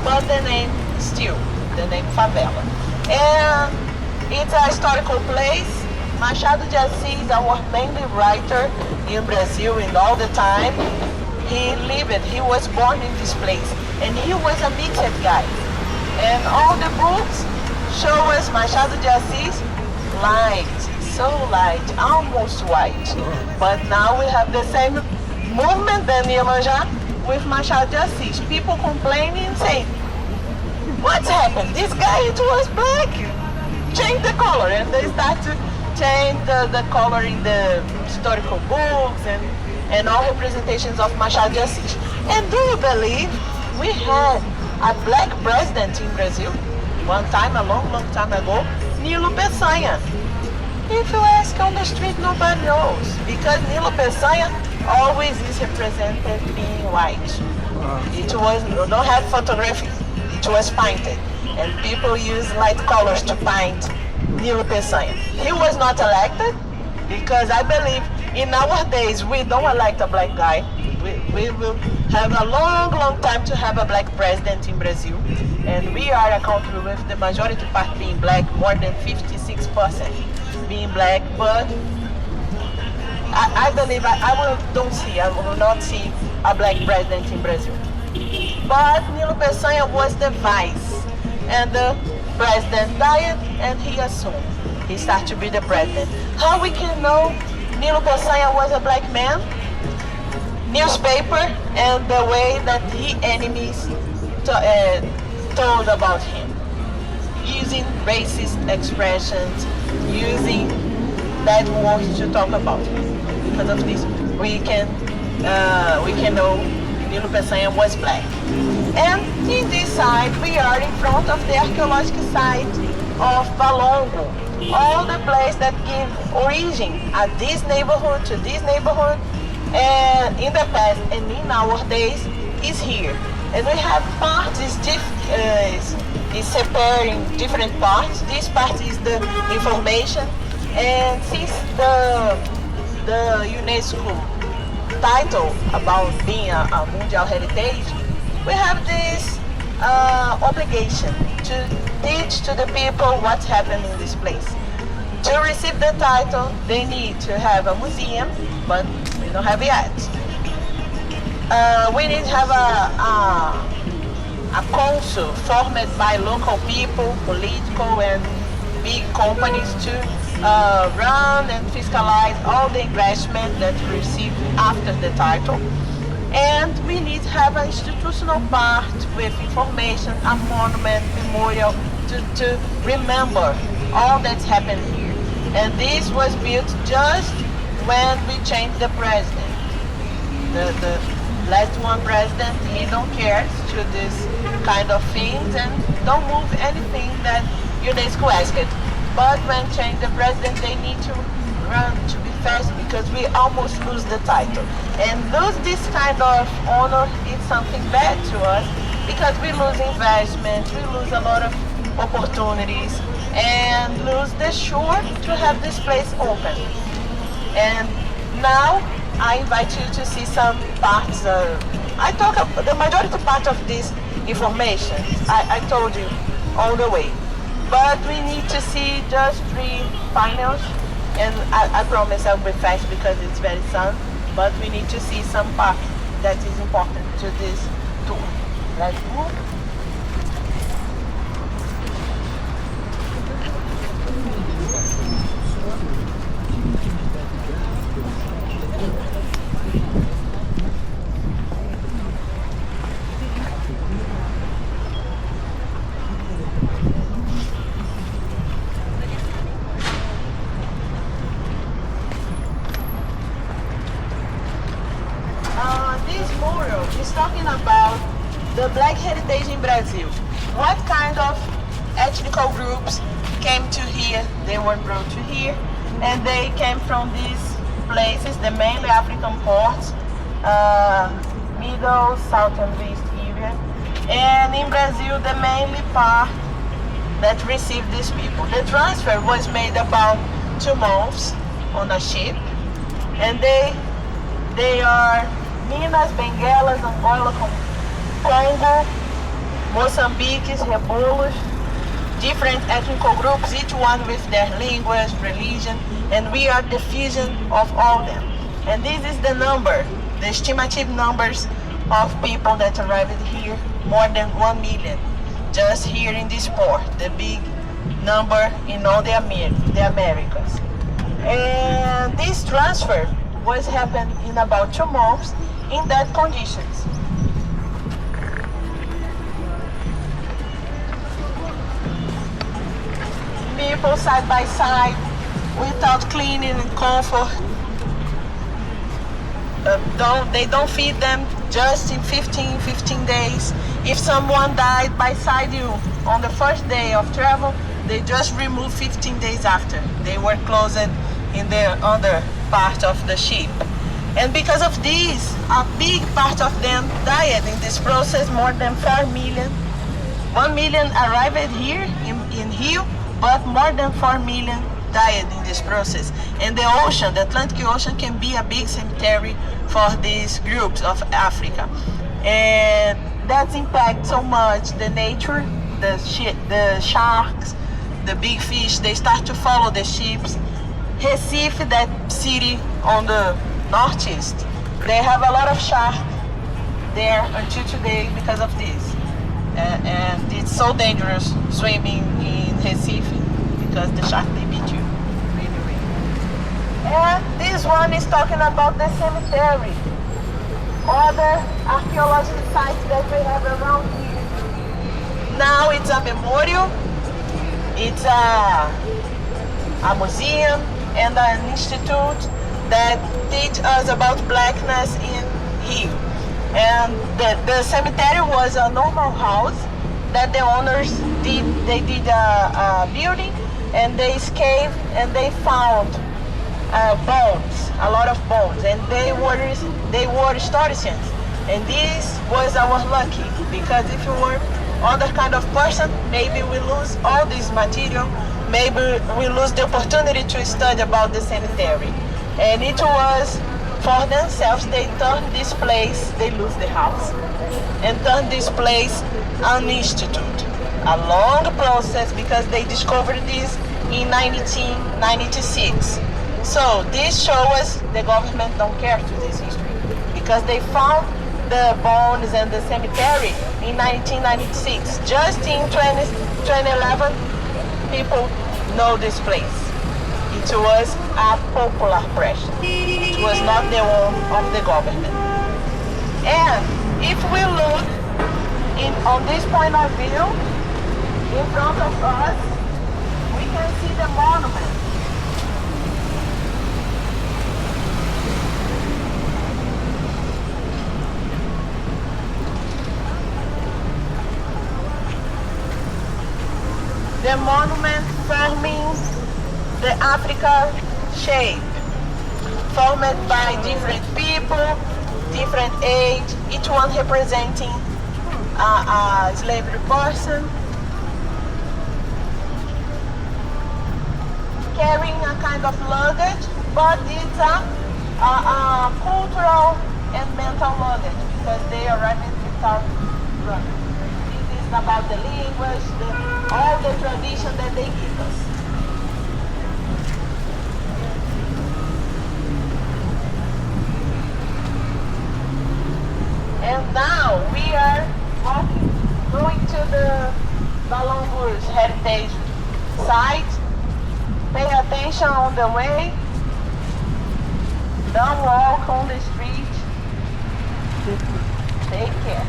but the name still, the name favela. And it's a historical place. Machado de Assis, our main writer in Brazil in all the time, he lived, he was born in this place, and he was a mixed guy. And all the books show us Machado de Assis light, so light, almost white. But now we have the same movement than Iemanjá with Machado de Assis. People complaining and saying, what's happened? This guy, it was black. Change the color. And they start to change the color in the historical books and all representations of Machado de Assis. And do you believe we had a black president in Brazil one time, a long time ago, Nilo Peçanha. If you ask on the street, nobody knows, because Nilo Peçanha always is represented being white. It was, don't have photography, it was painted. And people use light colors to paint Nilo Peçanha. He was not elected because I believe in our days we don't elect a black guy. We will have a long time to have a black president in Brazil. And we are a country with the majority part being black, more than 56% being black. But I believe I will not see a black president in Brazil. But Nilo Peçanha was the vice. And the president died and he assumed. He started to be the president. How we can know Nilo Peçanha was a black man? Newspaper and the way that his enemies told about him. Using racist expressions, using bad words to talk about him. Because of this, we can know Nilo Peçanha was black. And in this side, we are in front of the archaeological site of Valongo. All the place that give origin at this neighborhood to this neighborhood, and in the past and in our days is here. And we have parts is separating different parts. This part is the information, and since the UNESCO title about being a Mundial Heritage, we have this obligation to teach to the people what's happened in this place. To receive the title, they need to have a museum, but we don't have it yet. We need to have a council formed by local people, political and big companies to run and fiscalize all the investment that we receive after the title. And we need to have an institutional part with information, a monument, memorial, to remember all that's happened here. And this was built just when we changed the president. The last one president, he don't care to this kind of things and don't move anything that UNESCO asked. But when change the president, they need to run to be fast because we almost lose the title. And lose this kind of honor is something bad to us because we lose investment, we lose a lot of opportunities, and lose the sure to have this place open. And now I invite you to see some parts. I talk about the majority part of this information. I told you all the way. but we need to see just 3 panels, and I promise I'll be fast because it's very sun, but we need to see some part that is important to this tour. Let's move. This mural is talking about the Black heritage in Brazil. What kind of ethnical groups came to here? They were brought to here, and they came from these places, the mainly African ports, middle, south and west area. And in Brazil, the mainly part that received these people. The transfer was made about 2 months on a ship, and they are Minas, Benguelas, Angola, Congo, Mozambique, Rebolos, different ethnical groups, each one with their language, religion, and we are the fusion of all them. And this is the number, the estimative numbers of people that arrived here, more than 1 million, just here in this port, the big number in all the Americas. And this transfer was happened in about 2 months in that conditions. People side by side, without cleaning and comfort. They don't feed them just in 15 days. If someone died beside you on the first day of travel, they just remove 15 days after. They were closed in the other part of the ship. And because of this, a big part of them died in this process, more than 4 million. 1 million arrived here in Rio, but more than 4 million died in this process. And the ocean, the Atlantic Ocean, can be a big cemetery for these groups of Africa. And that impacts so much the nature, the sharks, the big fish, they start to follow the ships. Recife, that city on the northeast, they have a lot of shark there until today because of this. And it's so dangerous swimming in Recife because the shark, they beat you really, really. And this one is talking about the cemetery, other archaeological sites that we have around here. Now it's a memorial, it's a museum and an institute that teach us about blackness in Rio. And the cemetery was a normal house that the owners did. They did a building, and they scaved and they found bones, a lot of bones, and they were historians. And this was our lucky, because if you were other kind of person, maybe we lose all this material, maybe we lose the opportunity to study about the cemetery. And it was for themselves, they turned this place, they lose the house, and turned this place an institute. A long process, because they discovered this in 1996. So this shows us the government don't care to this history, because they found the bones and the cemetery in 1996. Just in 2011, people know this place. It was a popular pressure. It was not the own of the government. And if we look on this point of view, in front of us, we can see the monument. The monument forming the Africa shape, formed by different people, different age, each one representing a slavery person, carrying a kind of luggage, but it's a cultural and mental luggage, because they arrived without luggage. This is about the language, all the tradition that they give us. And now we are going to the Balongur's heritage site. Pay attention on the way. Don't walk on the street. Take care.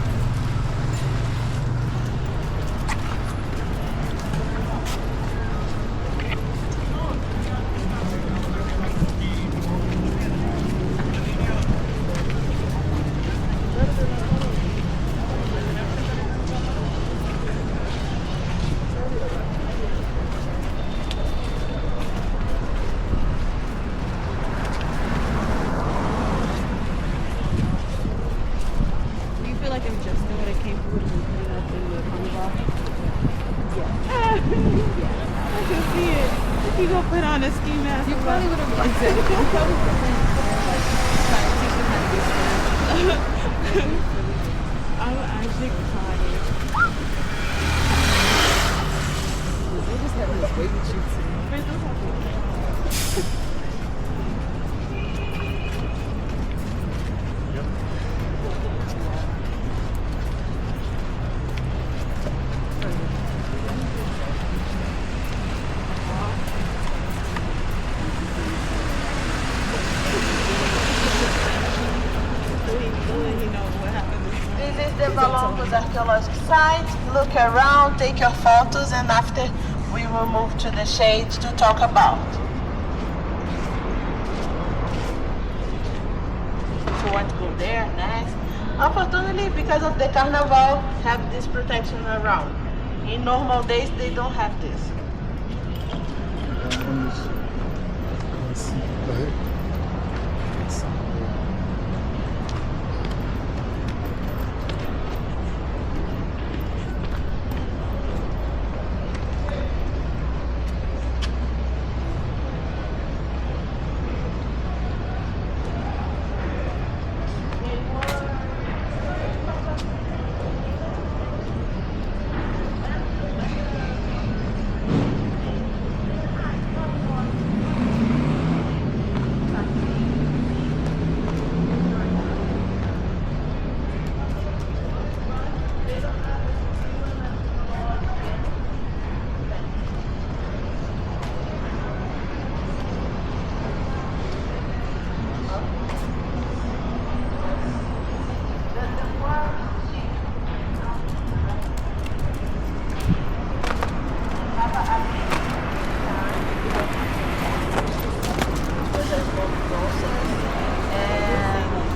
You go put on a ski mask. You probably would have liked it. I'm actually tired. They just have this wavy shoots. This is the Balongos archaeological site. Look around, take your photos, and after we will move to the shade to talk about. If you want to go there next, unfortunately, because of the carnival, have this protection around. In normal days, they don't have this.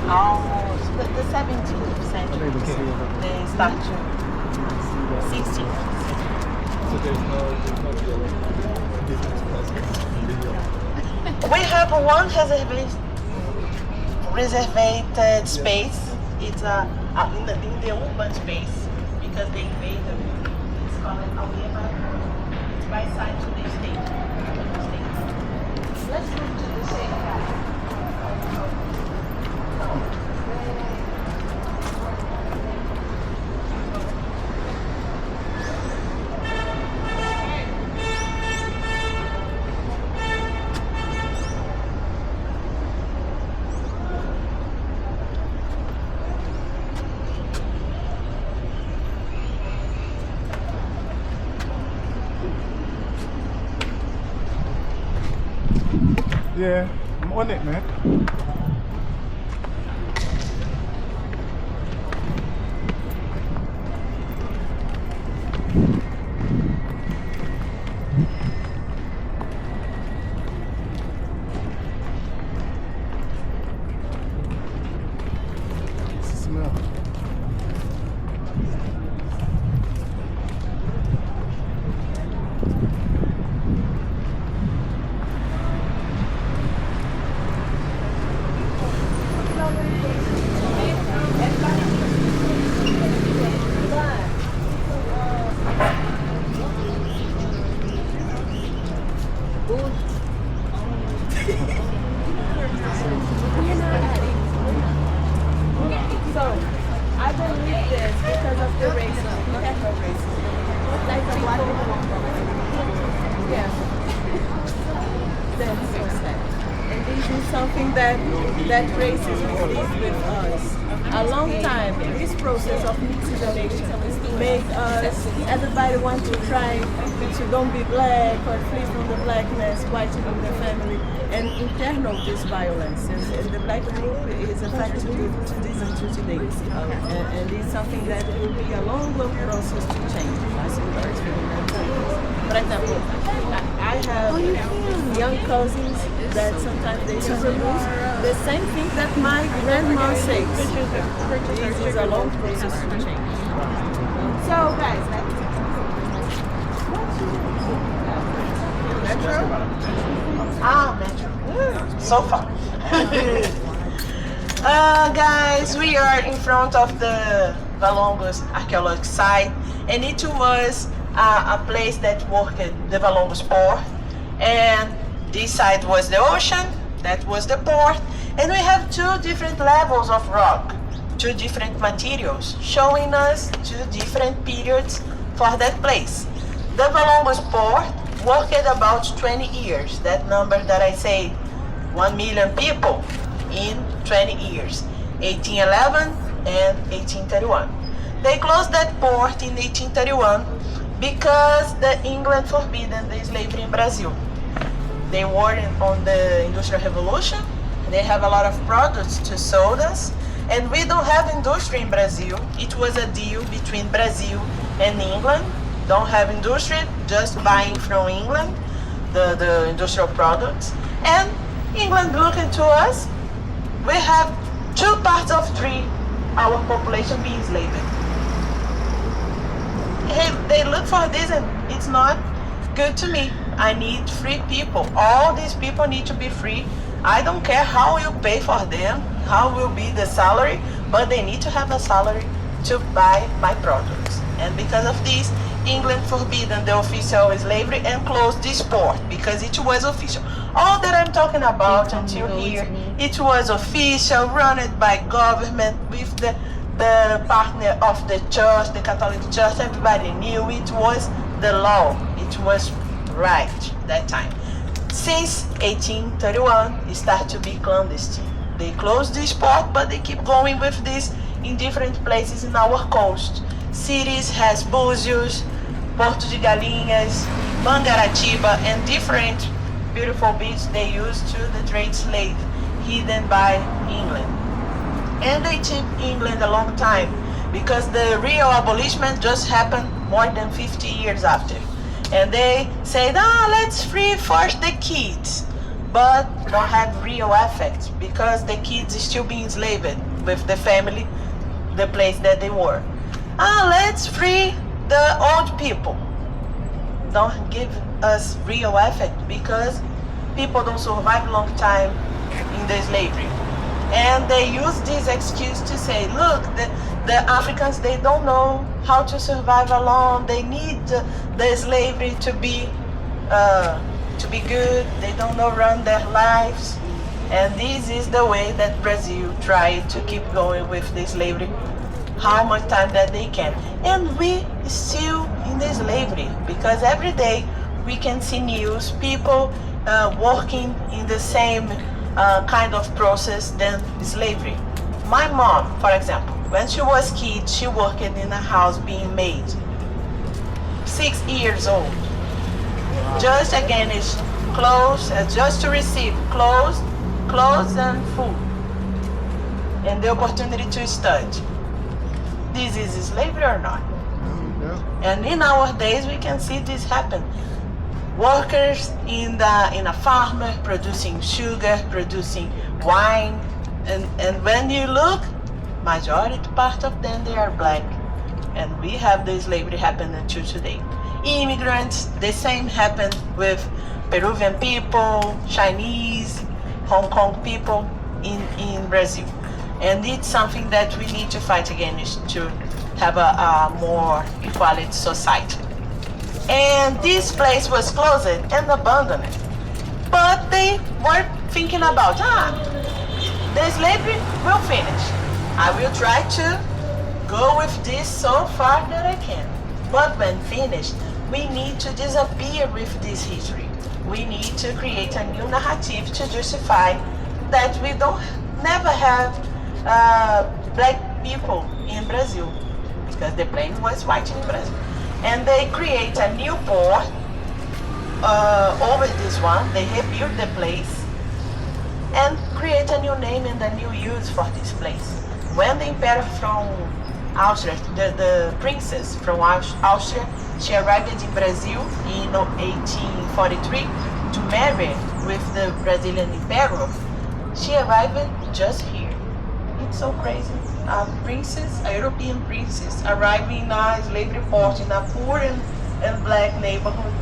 Almost the 17th century. They start to 16th. So there's no We have one reservated space. It's in the urban space because they made it's called Alema. It's by side to the state. Let's move to the same guy. Yeah, I'm on it, man. Smell. So, I believe this because of the racism. something that racism did with us. A long time, this process of miscegenation made us, everybody want to try to don't be black or free from the blackness, white from the family, and internal this violence. And the black group is affected to this until today. And it's something that will be a long process to change. For example, I have young cousins that sometimes they use the same thing that my grandma says. This is a long process to change. So guys, Metro? Metro. So far. Guys, we are in front of the Valongos archaeological site, and it was a place that worked the Valongos port, and this side was the ocean, that was the port, and we have two different levels of rock, two different materials, showing us two different periods for that place. The Valongos port worked about 20 years, that number that I say, 1 million people in 20 years, 1811 and 1831. They closed that port in 1831 because the England forbidden the slavery in Brazil. They were on the Industrial Revolution. They have a lot of products to sell us, and we don't have industry in Brazil. It was a deal between Brazil and England. Don't have industry, just buying from England the industrial products. And England looking to us, we have 2 parts of 3 our population being enslaved. Hey, they look for this and it's not good to me. I need free people. All these people need to be free. I don't care how you pay for them, how will be the salary, but they need to have a salary to buy my products. And because of this, England forbidden the official slavery and closed this port because it was official. All that I'm talking about until here, it was official, run by government with the partner of the church, the Catholic Church. Everybody knew it was the law. It was right that time. Since 1831, it started to be clandestine. They closed this port, but they keep going with this in different places in our coast. Cities has Búzios, Porto de Galinhas, Mangaratiba, and different beautiful beaches they used to the trade slave hidden by England. And they took England a long time because the real abolishment just happened more than 50 years after. And they said, let's free first the kids, but don't have real effect because the kids is still being enslaved with the family, the place that they were. Let's free the old people. Don't give us real effect because people don't survive a long time in the slavery. And they use this excuse to say, look, the Africans, they don't know how to survive alone. They need the slavery to be good. They don't know run their lives. And this is the way that Brazil tried to keep going with the slavery, how much time that they can. And we still in the slavery because every day we can see news, people working in the same kind of process than slavery. My mom, for example, when she was kid, she worked in a house being made. 6 years old. Just again, it's clothes, just to receive clothes and food, and the opportunity to study. This is slavery or not? And in our days, we can see this happen. Workers in a farm producing sugar, producing wine, and when you look, majority part of them they are black, and we have the slavery happen until today. Immigrants, the same happened with Peruvian people, Chinese, Hong Kong people in Brazil, and it's something that we need to fight against to have a more equality society. And this place was closed and abandoned. But they were thinking about, the slavery will finish. I will try to go with this so far that I can. But when finished, we need to disappear with this history. We need to create a new narrative to justify that we don't never have black people in Brazil because the plane was white in Brazil. And they create a new port over this one. They rebuild the place and create a new name and a new use for this place. When the emperor from Austria, the princess from Austria, she arrived in Brazil in 1843 to marry with the Brazilian emperor. She arrived just here. It's so crazy. A princess, a European princess, arriving in a slavery port in a poor and black neighborhood.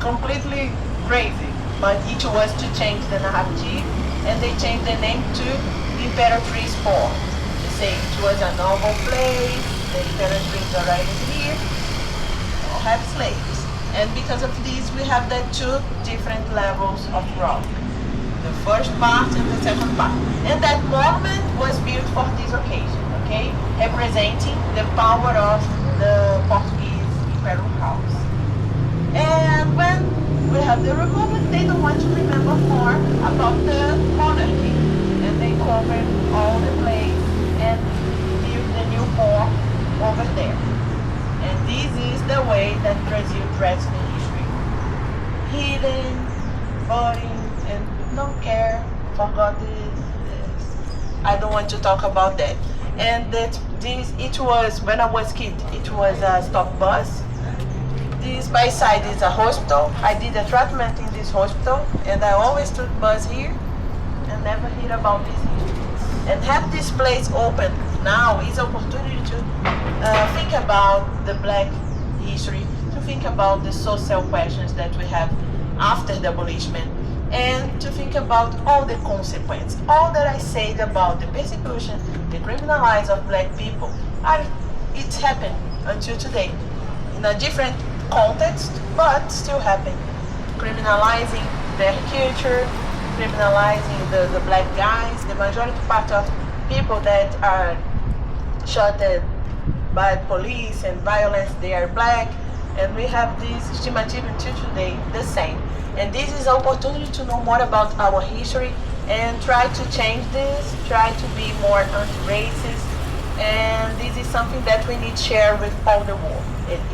Completely crazy. But it was to change the narrative, and they changed the name to Imperatriz Port. They say it was a noble place, the Imperatriz arrived here, have slaves. And because of this, we have the two different levels of rock. The first part and the second part. And that monument was built for this occasion, okay? Representing the power of the Portuguese imperial house. And when we have the republic, they don't want to remember more about the monarchy. And they covered all the place and built the new port over there. And this is the way that Brazil dressed in history. Hidden, voting, and don't care, forgot this. I don't want to talk about that. And that this, it was, when I was kid, it was a stop bus. This by side is a hospital. I did a treatment in this hospital, and I always took bus here and never hear about this history. And have this place open now is opportunity to think about the black history, to think about the social questions that we have after the abolishment, and to think about all the consequences. All that I said about the persecution, the criminalization of black people, it's happened until today in a different context, but still happening. Criminalizing their culture, criminalizing the black guys. The majority part of people that are shot by police and violence, they are black, and we have this stigmatism until today, the same. And this is an opportunity to know more about our history and try to change this, try to be more anti-racist, and this is something that we need to share with all the world.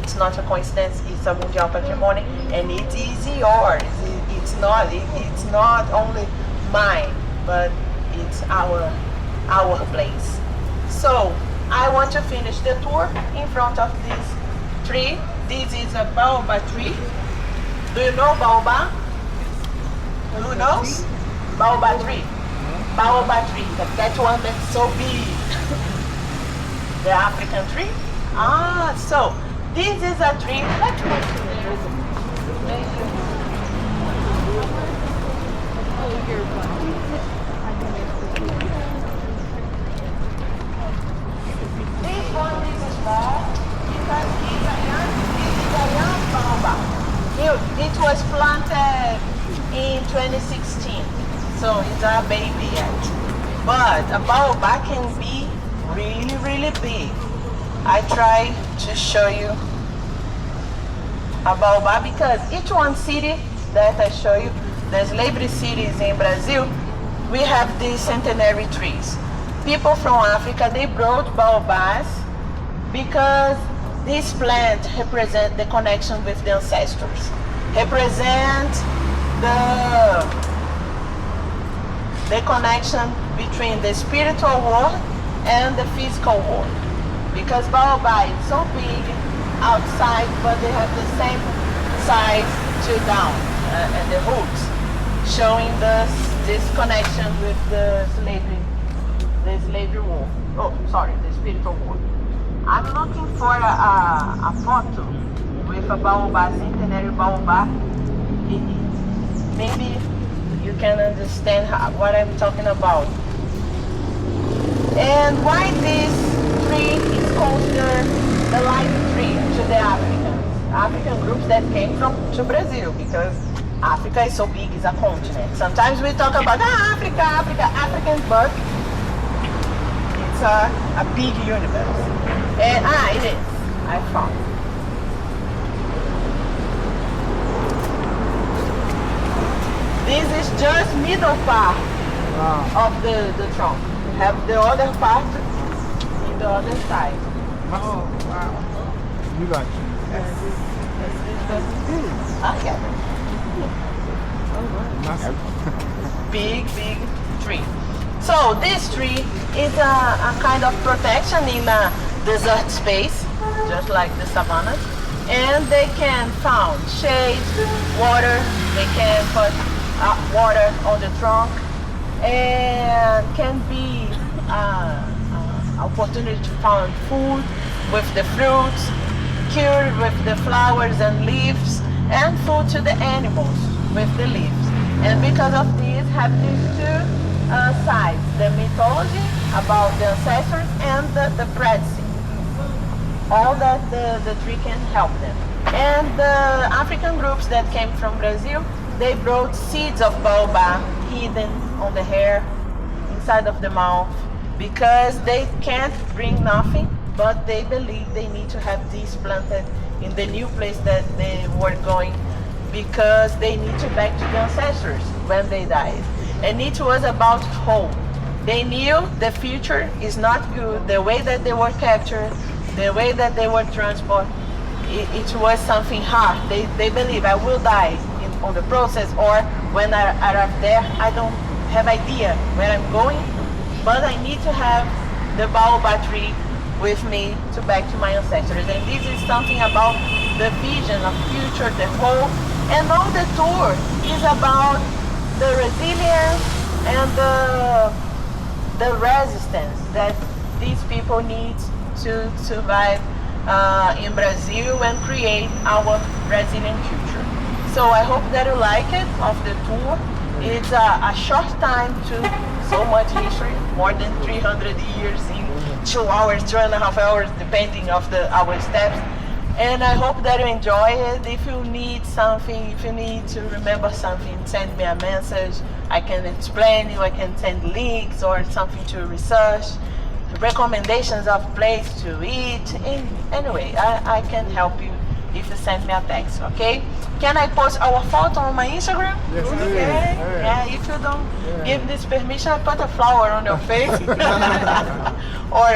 It's not a coincidence, it's a Mundial Patrimony, and it is yours. It's not only mine, but it's our place. So I want to finish the tour in front of this tree. This is a baobab tree. Do you know baobab? Who knows? Baobab tree. Baobab tree. That one that's so big. The African tree. So this is a tree. Let's go to it. Thank you. This one is small because it's a young baobab. It was planted in 2016, so it's a baby yet. But a baobab can be really, really big. I try to show you a baobab because each one city that I show you, the slavery cities in Brazil, we have these centenary trees. People from Africa, they brought baobabs because this plant represents the connection with the ancestors, represent the connection between the spiritual world and the physical world. Because baobab is so big outside, but they have the same size to down and the roots, showing this connection with the slavery world. Oh, sorry, the spiritual world. I'm looking for a photo with a baobab, centenary baobab. Maybe you can understand what I'm talking about. And why this tree is considered the life tree to the African groups that came to Brazil, because Africa is so big, it's a continent. Sometimes we talk about African, but it's a big universe. And it is. I found. This is just middle part of the trunk. Have the other part in the other side. Oh, wow. You got Okay. massive. Big tree. So this tree is a kind of protection in a desert space, just like the savannas. And they can found shade, water, they can put water on the trunk, and can be opportunity to find food with the fruits, cured with the flowers and leaves, and food to the animals with the leaves. And because of this, have these two sides, the mythology about the ancestors and the practicing. All that the tree can help them. And the African groups that came from Brazil, they brought seeds of baobab hidden on the hair, inside of the mouth, because they can't bring nothing, but they believe they need to have these planted in the new place that they were going, because they need to back to the ancestors when they died. And it was about hope. They knew the future is not good, the way that they were captured, the way that they were transported, it was something hard. They believe I will die on the process, or when I arrive there, I don't have idea where I'm going, but I need to have the baobab tree with me to back to my ancestors. And this is something about the vision of future, the hope, and all the tour is about the resilience and the resistance that these people need to survive in Brazil and create our Brazilian future. So I hope that you like it of the tour. It's a short time to so much history, more than 300 years in 2 hours, 2.5 hours, depending of our steps. And I hope that you enjoy it. If you need something, if you need to remember something, send me a message. I can explain you, I can send links or something to research, recommendations of place to eat. Anyway, I can help you if you send me a text, okay? Can I post our photo on my Instagram? Yes, okay. Yeah. If you don't give this permission, I put a flower on your face or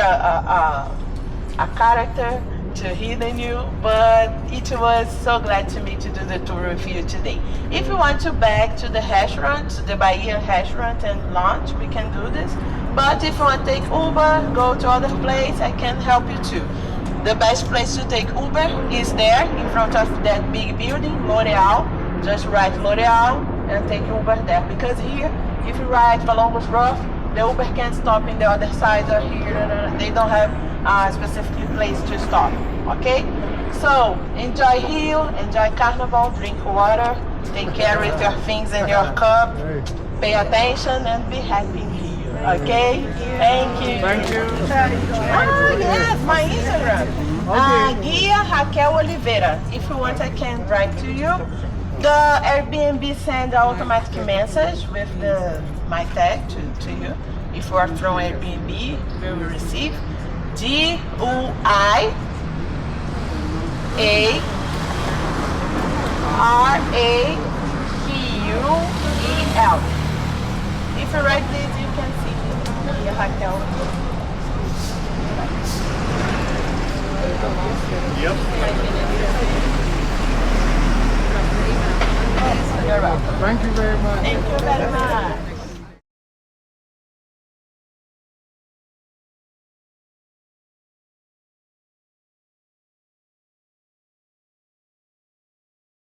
a character to hidden you, but it was so glad to me to do the tour with you today. If you want to back to the restaurant, the Bahia restaurant and lunch, we can do this. But if you want to take Uber, go to other place, I can help you too. The best place to take Uber is there in front of that big building, L'Oreal. Just write L'Oreal and take Uber there. Because here, if you ride Valongos Rough, the Uber can't stop in the other side or here. They don't have a specific place to stop, okay? So, enjoy Rio, enjoy Carnival, drink water, take care with your things in your cup, pay attention and be happy. Okay? Thank you. Thank you. Oh, yes, my Instagram. Guia Raquel Oliveira. If you want, I can write to you. The Airbnb send automatic message with my tag to you. If you are from Airbnb, you will receive GUIARAQUEL. If you write this, you can see Guia Raquel. Yep. You're welcome. Thank you very much. Thank you very much.